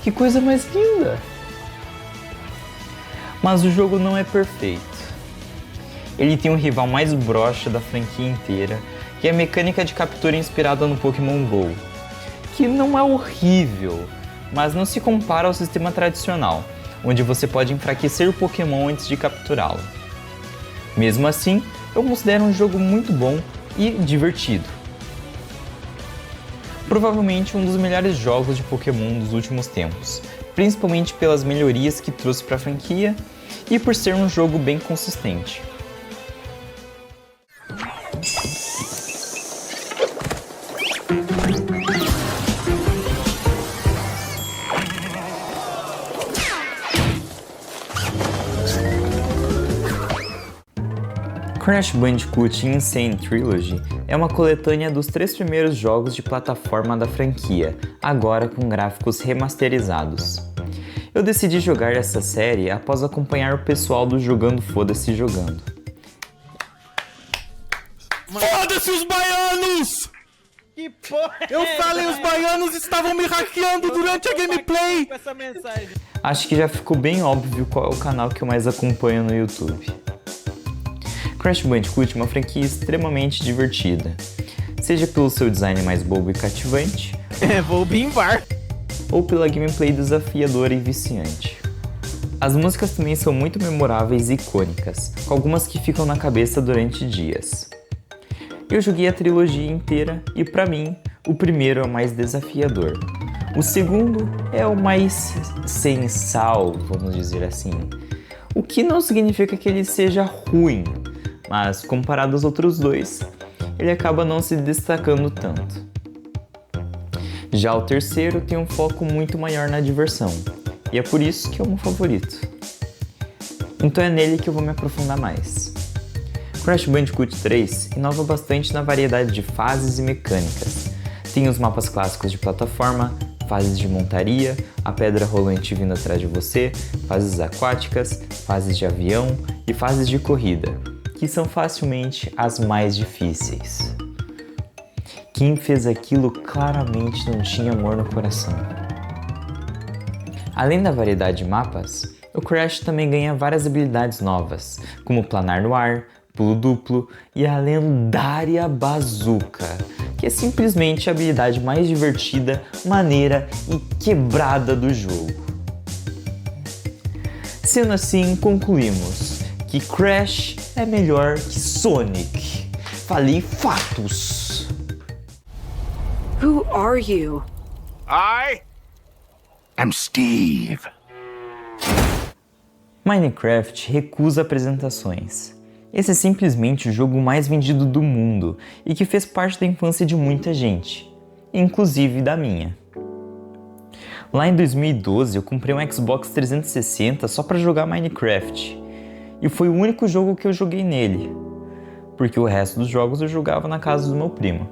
Que coisa mais linda! Mas o jogo não é perfeito. Ele tem um rival mais broxa da franquia inteira, que é a mecânica de captura inspirada no Pokémon GO, que não é horrível, mas não se compara ao sistema tradicional, onde você pode enfraquecer o Pokémon antes de capturá-lo. Mesmo assim, eu considero um jogo muito bom e divertido. Provavelmente um dos melhores jogos de Pokémon dos últimos tempos, principalmente pelas melhorias que trouxe para a franquia e por ser um jogo bem consistente. Crash Bandicoot Insane Trilogy é uma coletânea dos 3 primeiros jogos de plataforma da franquia, agora com gráficos remasterizados. Eu decidi jogar essa série após acompanhar o pessoal do Jogando Foda-se jogando. Foda-se os baianos! Que porra é Eu falei, os baianos estavam me hackeando durante a gameplay! com essa mensagem? Acho que já ficou bem óbvio qual é o canal que eu mais acompanho no YouTube. Crash Bandicoot é uma franquia extremamente divertida, seja pelo seu design mais bobo e cativante, Vou bimbar. ou pela gameplay desafiadora e viciante. As músicas também são muito memoráveis e icônicas, com algumas que ficam na cabeça durante dias. Eu joguei a trilogia inteira e, pra mim, o primeiro é o mais desafiador. O segundo é o mais sem sal, vamos dizer assim. O que não significa que ele seja ruim, mas comparado aos outros dois, ele acaba não se destacando tanto. Já o terceiro tem um foco muito maior na diversão, e é por isso que é o meu favorito. Então é nele que eu vou me aprofundar mais. Crash Bandicoot 3 inova bastante na variedade de fases e mecânicas. Tem os mapas clássicos de plataforma, fases de montaria, a pedra rolante vindo atrás de você, fases aquáticas, fases de avião e fases de corrida, que são facilmente as mais difíceis. Quem fez aquilo claramente não tinha amor no coração. Além da variedade de mapas, o Crash também ganha várias habilidades novas, como planar no ar, pulo duplo e a lendária bazuca, que é simplesmente a habilidade mais divertida, maneira e quebrada do jogo. Sendo assim, concluímos que Crash é melhor que Sonic. Falei fatos! Who are you? I am Steve. Minecraft recusa apresentações. Esse é simplesmente o jogo mais vendido do mundo e que fez parte da infância de muita gente, inclusive da minha. Lá em 2012 eu comprei um Xbox 360 só para jogar Minecraft, e foi o único jogo que eu joguei nele, porque o resto dos jogos eu jogava na casa do meu primo.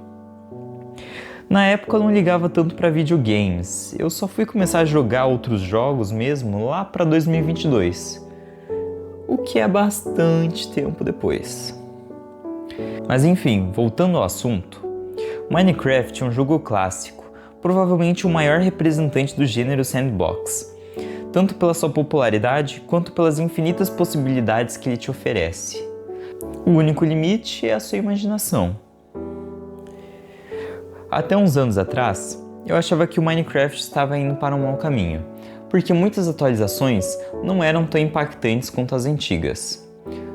Na época eu não ligava tanto para videogames, eu só fui começar a jogar outros jogos mesmo lá para 2022, o que é bastante tempo depois. Mas enfim, voltando ao assunto, Minecraft é um jogo clássico, provavelmente o maior representante do gênero sandbox, tanto pela sua popularidade quanto pelas infinitas possibilidades que ele te oferece. O único limite é a sua imaginação. Até uns anos atrás, eu achava que o Minecraft estava indo para um mau caminho, porque muitas atualizações não eram tão impactantes quanto as antigas.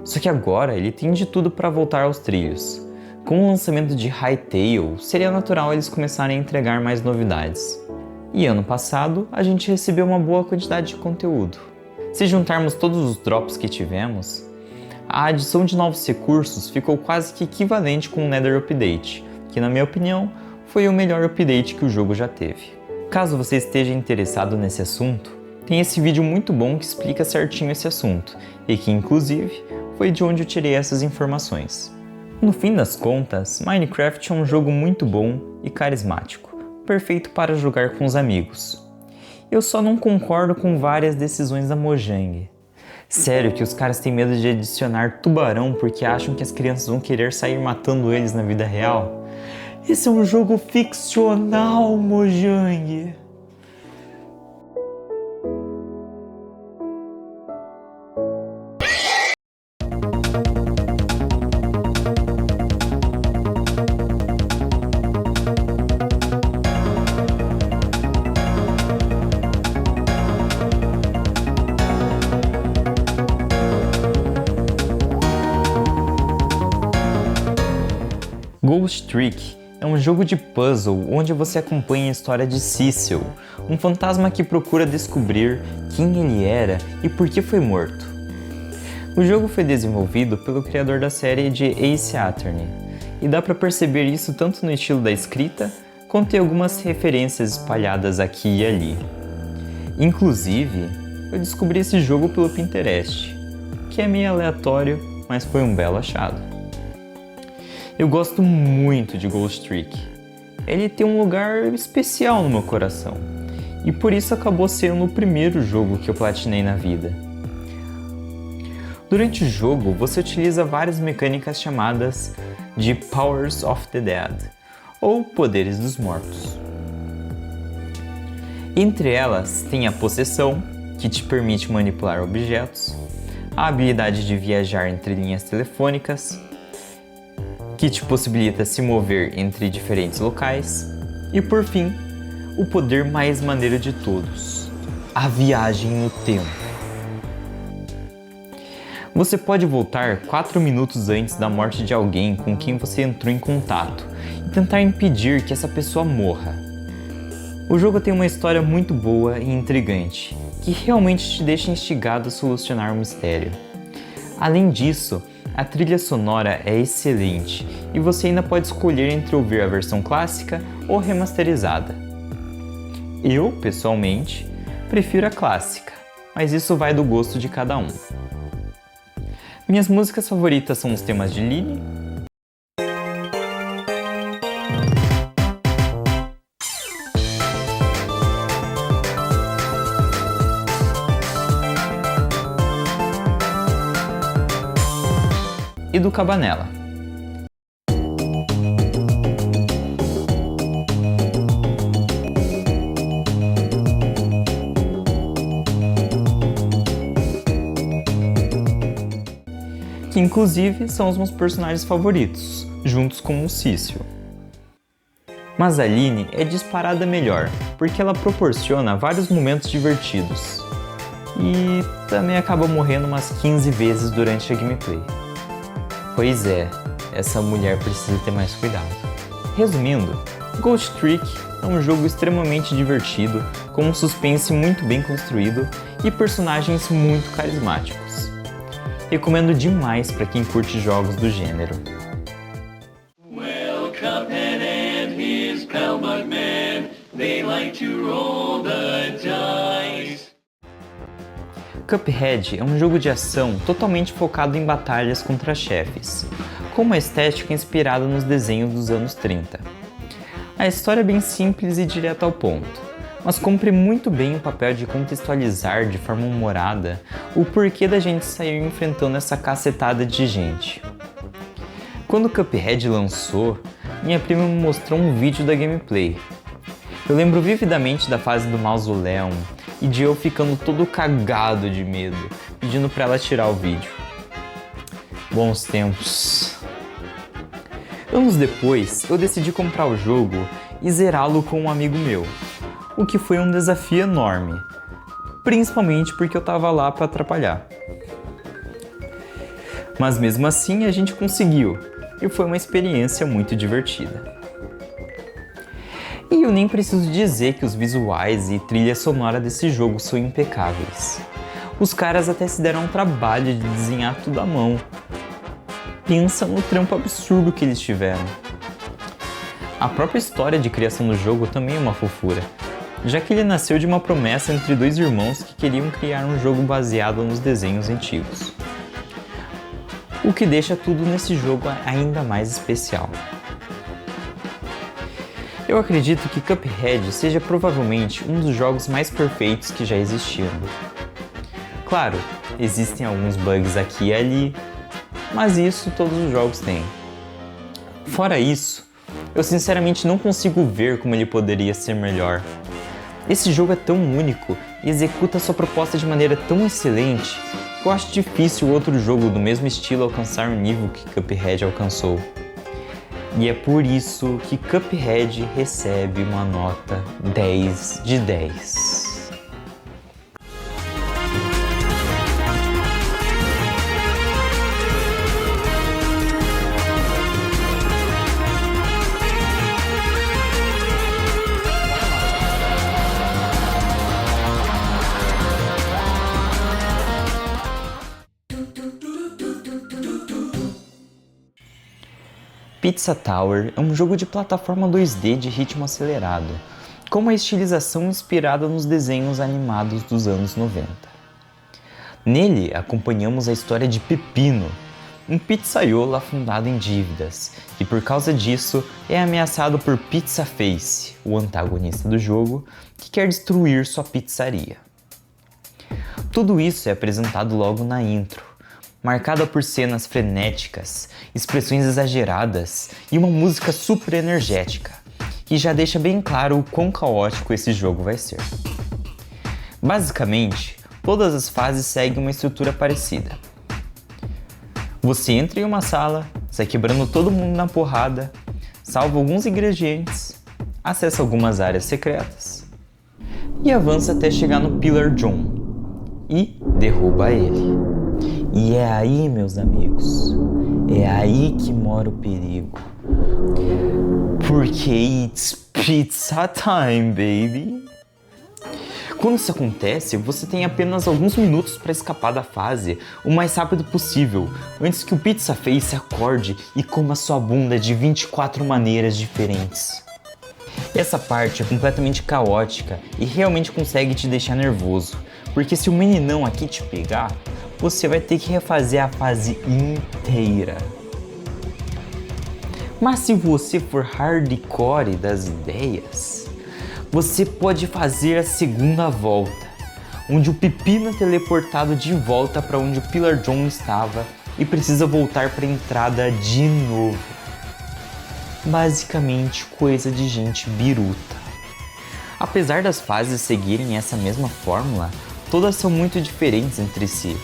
Só que agora ele tem de tudo para voltar aos trilhos. Com o lançamento de Hytale, seria natural eles começarem a entregar mais novidades. E ano passado, a gente recebeu uma boa quantidade de conteúdo. Se juntarmos todos os drops que tivemos, a adição de novos recursos ficou quase que equivalente com o Nether Update, que na minha opinião, foi o melhor update que o jogo já teve. Caso você esteja interessado nesse assunto, tem esse vídeo muito bom que explica certinho esse assunto, e que inclusive foi de onde eu tirei essas informações. No fim das contas, Minecraft é um jogo muito bom e carismático, perfeito para jogar com os amigos. Eu só não concordo com várias decisões da Mojang. Sério que os caras têm medo de adicionar tubarão porque acham que as crianças vão querer sair matando eles na vida real? Esse é um jogo ficcional, Mojang! Ghost Trick é um jogo de puzzle onde você acompanha a história de Cecil, um fantasma que procura descobrir quem ele era e por que foi morto. O jogo foi desenvolvido pelo criador da série de Ace Attorney, e dá para perceber isso tanto no estilo da escrita, quanto em algumas referências espalhadas aqui e ali. Inclusive, eu descobri esse jogo pelo Pinterest, que é meio aleatório, mas foi um belo achado. Eu gosto muito de Ghost Trick. Ele tem um lugar especial no meu coração, e por isso acabou sendo o primeiro jogo que eu platinei na vida. Durante o jogo, você utiliza várias mecânicas chamadas de Powers of the Dead, ou Poderes dos Mortos. Entre elas, tem a possessão, que te permite manipular objetos, a habilidade de viajar entre linhas telefônicas, que te possibilita se mover entre diferentes locais, e por fim, o poder mais maneiro de todos, a viagem no tempo. Você pode voltar 4 minutos antes da morte de alguém com quem você entrou em contato e tentar impedir que essa pessoa morra. O jogo tem uma história muito boa e intrigante, que realmente te deixa instigado a solucionar o mistério. Além disso, a trilha sonora é excelente e você ainda pode escolher entre ouvir a versão clássica ou remasterizada. Eu, pessoalmente, prefiro a clássica, mas isso vai do gosto de cada um. Minhas músicas favoritas são os temas de Lini, e do Cabanela. Que inclusive são os meus personagens favoritos, juntos com o Cecil. Mas a Lini é disparada melhor, porque ela proporciona vários momentos divertidos. E também acaba morrendo umas 15 vezes durante a gameplay. Pois é, essa mulher precisa ter mais cuidado. Resumindo, Ghost Trick é um jogo extremamente divertido, com um suspense muito bem construído e personagens muito carismáticos. Recomendo demais para quem curte jogos do gênero. Cuphead é um jogo de ação totalmente focado em batalhas contra chefes, com uma estética inspirada nos desenhos dos anos 30. A história é bem simples e direta ao ponto, mas cumpre muito bem o papel de contextualizar de forma humorada o porquê da gente sair enfrentando essa cacetada de gente. Quando Cuphead lançou, minha prima me mostrou um vídeo da gameplay. Eu lembro vividamente da fase do mausoléu e de eu ficando todo cagado de medo, pedindo pra ela tirar o vídeo. Bons tempos. Anos depois, eu decidi comprar o jogo e zerá-lo com um amigo meu, o que foi um desafio enorme, principalmente porque eu tava lá pra atrapalhar. Mas mesmo assim a gente conseguiu, e foi uma experiência muito divertida. E eu nem preciso dizer que os visuais e trilha sonora desse jogo são impecáveis. Os caras até se deram um trabalho de desenhar tudo à mão. Pensa no trampo absurdo que eles tiveram. A própria história de criação do jogo também é uma fofura, já que ele nasceu de uma promessa entre dois irmãos que queriam criar um jogo baseado nos desenhos antigos. O que deixa tudo nesse jogo ainda mais especial. Eu acredito que Cuphead seja provavelmente um dos jogos mais perfeitos que já existiram. Claro, existem alguns bugs aqui e ali, mas isso todos os jogos têm. Fora isso, eu sinceramente não consigo ver como ele poderia ser melhor. Esse jogo é tão único e executa sua proposta de maneira tão excelente que eu acho difícil outro jogo do mesmo estilo alcançar o nível que Cuphead alcançou. E é por isso que Cuphead recebe uma nota 10 de 10. Pizza Tower é um jogo de plataforma 2D de ritmo acelerado, com uma estilização inspirada nos desenhos animados dos anos 90. Nele, acompanhamos a história de Pepino, um pizzaiolo afundado em dívidas, e por causa disso é ameaçado por Pizza Face, o antagonista do jogo, que quer destruir sua pizzaria. Tudo isso é apresentado logo na intro, marcada por cenas frenéticas, expressões exageradas e uma música super energética, que já deixa bem claro o quão caótico esse jogo vai ser. Basicamente, todas as fases seguem uma estrutura parecida. Você entra em uma sala, sai quebrando todo mundo na porrada, salva alguns ingredientes, acessa algumas áreas secretas e avança até chegar no Pillar John e derruba ele. E é aí, meus amigos, é aí que mora o perigo. Porque it's pizza time, baby! Quando isso acontece, você tem apenas alguns minutos para escapar da fase o mais rápido possível, antes que o Pizza Face acorde e coma sua bunda de 24 maneiras diferentes. Essa parte é completamente caótica e realmente consegue te deixar nervoso, porque se o meninão aqui te pegar, você vai ter que refazer a fase inteira. Mas se você for hardcore das ideias, você pode fazer a segunda volta, onde o Pepino é teleportado de volta para onde o Pillar John estava e precisa voltar para a entrada de novo. Basicamente coisa de gente biruta. Apesar das fases seguirem essa mesma fórmula, todas são muito diferentes entre si,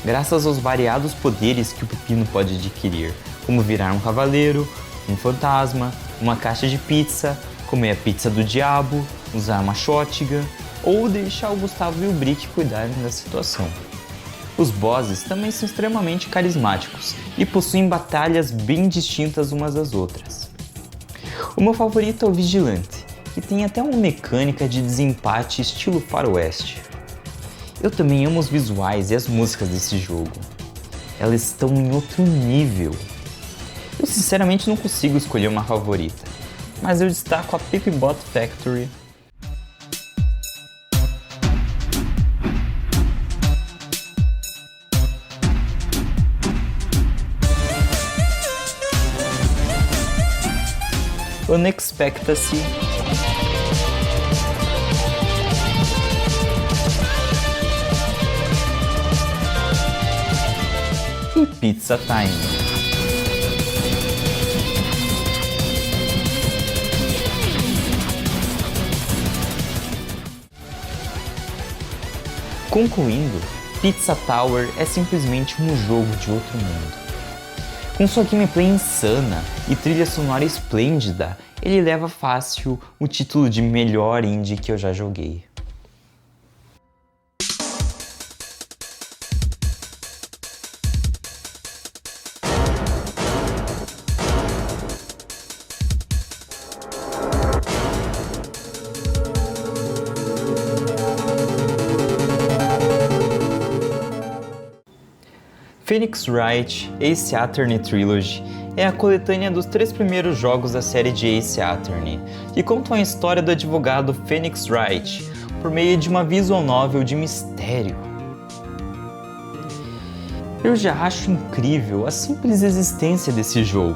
graças aos variados poderes que o Pepino pode adquirir, como virar um cavaleiro, um fantasma, uma caixa de pizza, comer a pizza do diabo, usar uma shotgun ou deixar o Gustavo e o Brick cuidarem da situação. Os bosses também são extremamente carismáticos e possuem batalhas bem distintas umas das outras. O meu favorito é o Vigilante, que tem até uma mecânica de desempate estilo faroeste. Eu também amo os visuais e as músicas desse jogo. Elas estão em outro nível. Eu sinceramente não consigo escolher uma favorita, mas eu destaco a Pip-Bot Factory. Unexpectacy. E Pizza Time. Concluindo, Pizza Tower é simplesmente um jogo de outro mundo. Com sua gameplay insana e trilha sonora esplêndida, ele leva fácil o título de melhor indie que eu já joguei. Phoenix Wright Ace Attorney Trilogy é a coletânea dos 3 primeiros jogos da série de Ace Attorney, que contam a história do advogado Phoenix Wright por meio de uma visual novel de mistério. Eu já acho incrível a simples existência desse jogo.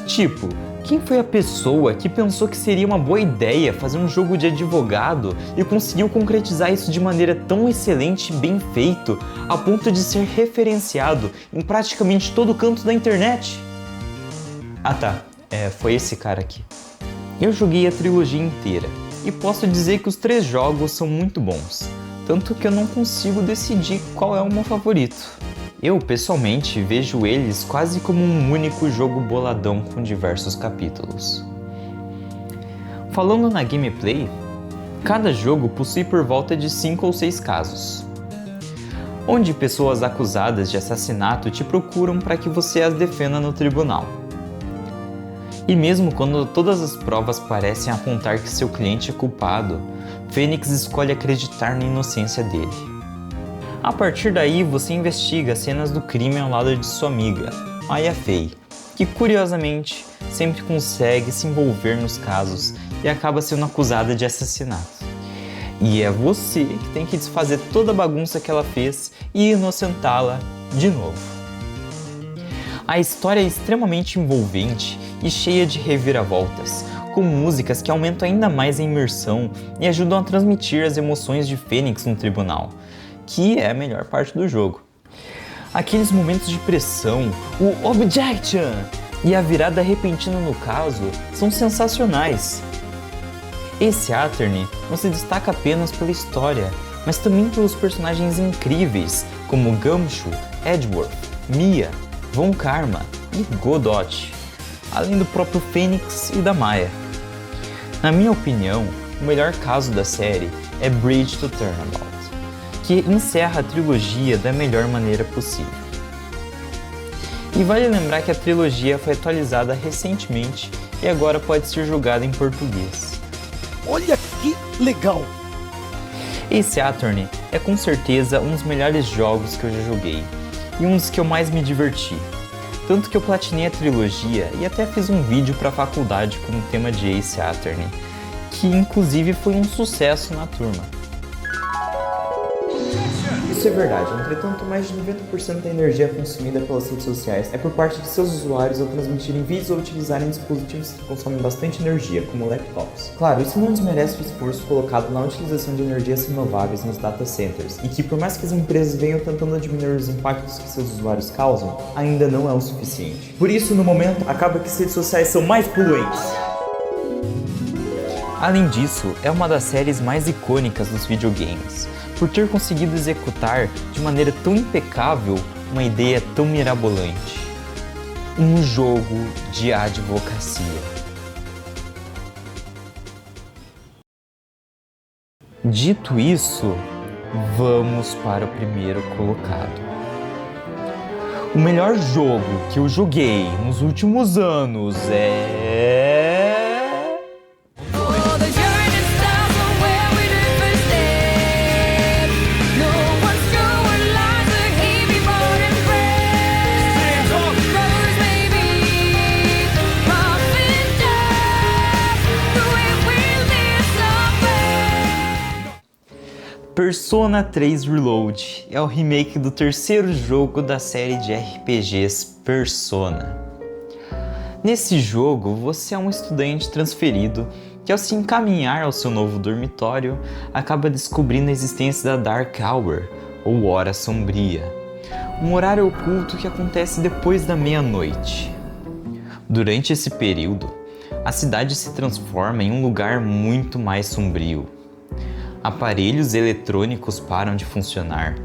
Tipo, quem foi a pessoa que pensou que seria uma boa ideia fazer um jogo de advogado e conseguiu concretizar isso de maneira tão excelente e bem feito, a ponto de ser referenciado em praticamente todo canto da internet? Ah tá, foi esse cara aqui. Eu joguei a trilogia inteira e posso dizer que os 3 jogos são muito bons, tanto que eu não consigo decidir qual é o meu favorito. Eu, pessoalmente, vejo eles quase como um único jogo boladão com diversos capítulos. Falando na gameplay, cada jogo possui por volta de 5 ou 6 casos, onde pessoas acusadas de assassinato te procuram para que você as defenda no tribunal. E mesmo quando todas as provas parecem apontar que seu cliente é culpado, Phoenix escolhe acreditar na inocência dele. A partir daí, você investiga cenas do crime ao lado de sua amiga, Maya Fey, que curiosamente sempre consegue se envolver nos casos e acaba sendo acusada de assassinato. E é você que tem que desfazer toda a bagunça que ela fez e inocentá-la de novo. A história é extremamente envolvente e cheia de reviravoltas, com músicas que aumentam ainda mais a imersão e ajudam a transmitir as emoções de Phoenix no tribunal, que é a melhor parte do jogo. Aqueles momentos de pressão, o objection e a virada repentina no caso são sensacionais. Ace Attorney não se destaca apenas pela história, mas também pelos personagens incríveis como Gumshoe, Edgeworth, Mia, Von Karma e Godot, além do próprio Phoenix e da Maya. Na minha opinião, o melhor caso da série é Bridge to Turnabout, que encerra a trilogia da melhor maneira possível. E vale lembrar que a trilogia foi atualizada recentemente e agora pode ser jogada em português. Olha que legal! Ace Attorney é com certeza um dos melhores jogos que eu já joguei e um dos que eu mais me diverti. Tanto que eu platinei a trilogia e até fiz um vídeo para a faculdade com o tema de Ace Attorney, que inclusive foi um sucesso na turma. Isso é verdade, entretanto, mais de 90% da energia consumida pelas redes sociais é por parte de seus usuários ao transmitirem vídeos ou utilizarem dispositivos que consomem bastante energia, como laptops. Claro, isso não desmerece o esforço colocado na utilização de energias renováveis nos data centers, e que por mais que as empresas venham tentando diminuir os impactos que seus usuários causam, ainda não é o suficiente. Por isso, no momento, acaba que as redes sociais são mais poluentes. Além disso, é uma das séries mais icônicas dos videogames, por ter conseguido executar de maneira tão impecável uma ideia tão mirabolante. Um jogo de advocacia. Dito isso, vamos para o primeiro colocado. O melhor jogo que eu joguei nos últimos anos é... Persona 3 Reload é o remake do terceiro jogo da série de RPGs Persona. Nesse jogo, você é um estudante transferido que, ao se encaminhar ao seu novo dormitório, acaba descobrindo a existência da Dark Hour, ou Hora Sombria, um horário oculto que acontece depois da meia-noite. Durante esse período, a cidade se transforma em um lugar muito mais sombrio. Aparelhos eletrônicos param de funcionar.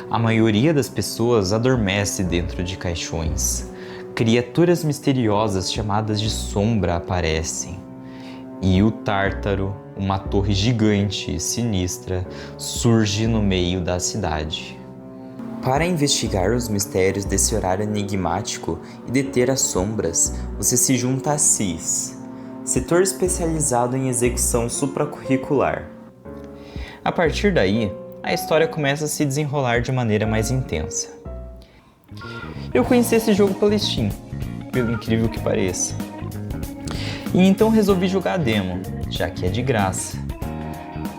A maioria das pessoas adormece dentro de caixões. Criaturas misteriosas chamadas de sombra aparecem. E o Tártaro, uma torre gigante e sinistra, surge no meio da cidade. Para investigar os mistérios desse horário enigmático e deter as sombras, você se junta a CIS, setor especializado em execução supracurricular. A partir daí, a história começa a se desenrolar de maneira mais intensa. Eu conheci esse jogo pela Steam, pelo incrível que pareça. E então resolvi jogar a demo, já que é de graça.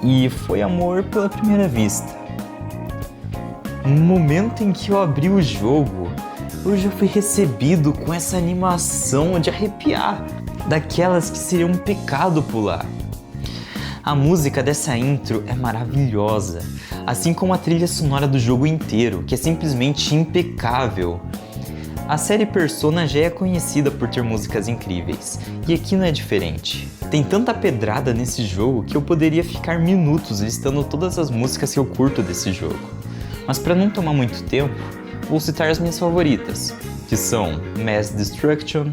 E foi amor pela primeira vista. No momento em que eu abri o jogo, eu já fui recebido com essa animação de arrepiar, daquelas que seria um pecado pular. A música dessa intro é maravilhosa, assim como a trilha sonora do jogo inteiro, que é simplesmente impecável. A série Persona já é conhecida por ter músicas incríveis, e aqui não é diferente. Tem tanta pedrada nesse jogo que eu poderia ficar minutos listando todas as músicas que eu curto desse jogo. Mas para não tomar muito tempo, vou citar as minhas favoritas, que são Mass Destruction,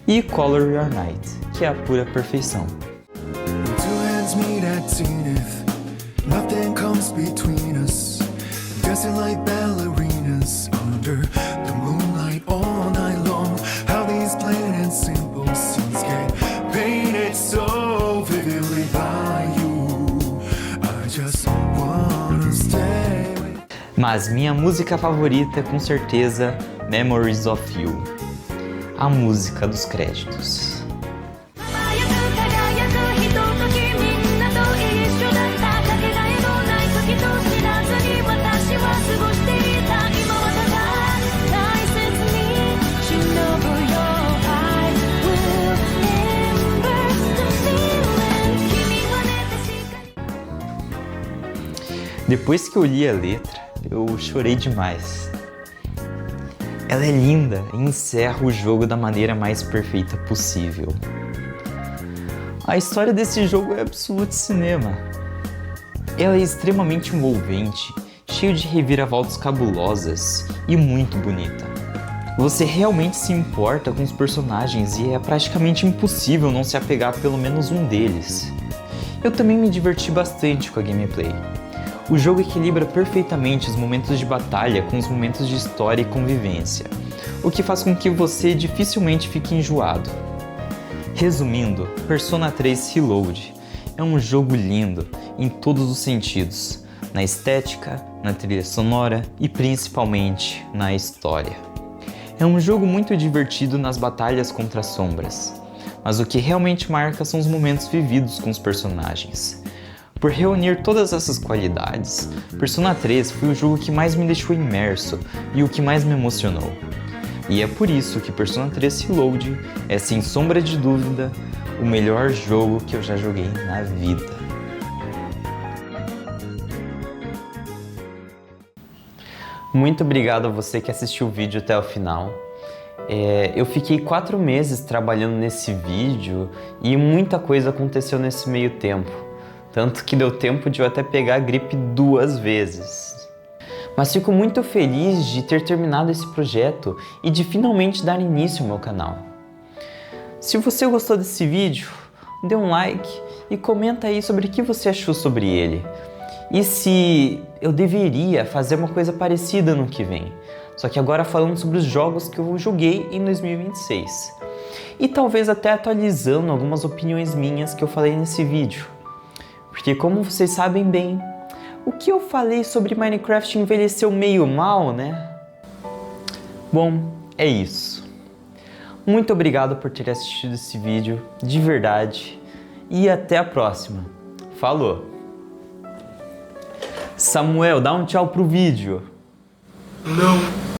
e Color Your Night, que é a pura perfeição. Nothing comes between us. Dancing like ballerinas under the moonlight all night long. How these plain and simple scenes get painted so vividly by you. I just wanna stay with... Mas minha música favorita é com certeza Memories of You, a música dos créditos. Depois que eu li a letra, eu chorei demais. Ela é linda e encerra o jogo da maneira mais perfeita possível. A história desse jogo é absoluto cinema. Ela é extremamente envolvente, cheia de reviravoltas cabulosas e muito bonita. Você realmente se importa com os personagens e é praticamente impossível não se apegar a pelo menos um deles. Eu também me diverti bastante com a gameplay. O jogo equilibra perfeitamente os momentos de batalha com os momentos de história e convivência, o que faz com que você dificilmente fique enjoado. Resumindo, Persona 3 Reload é um jogo lindo em todos os sentidos, na estética, na trilha sonora e principalmente na história. É um jogo muito divertido nas batalhas contra as sombras, mas o que realmente marca são os momentos vividos com os personagens. Por reunir todas essas qualidades, Persona 3 foi o jogo que mais me deixou imerso e o que mais me emocionou. E é por isso que Persona 3 Reload é, sem sombra de dúvida, o melhor jogo que eu já joguei na vida. Muito obrigado a você que assistiu o vídeo até o final. Eu fiquei 4 meses trabalhando nesse vídeo e muita coisa aconteceu nesse meio tempo. Tanto que deu tempo de eu até pegar a gripe 2 vezes. Mas fico muito feliz de ter terminado esse projeto e de finalmente dar início ao meu canal. Se você gostou desse vídeo, dê um like e comenta aí sobre o que você achou sobre ele. E se eu deveria fazer uma coisa parecida no que vem, só que agora falando sobre os jogos que eu joguei em 2026. E talvez até atualizando algumas opiniões minhas que eu falei nesse vídeo. Porque como vocês sabem bem, o que eu falei sobre Minecraft envelheceu meio mal, né? Bom, é isso. Muito obrigado por ter assistido esse vídeo, de verdade. E até a próxima. Falou! Samuel, dá um tchau pro vídeo. Não.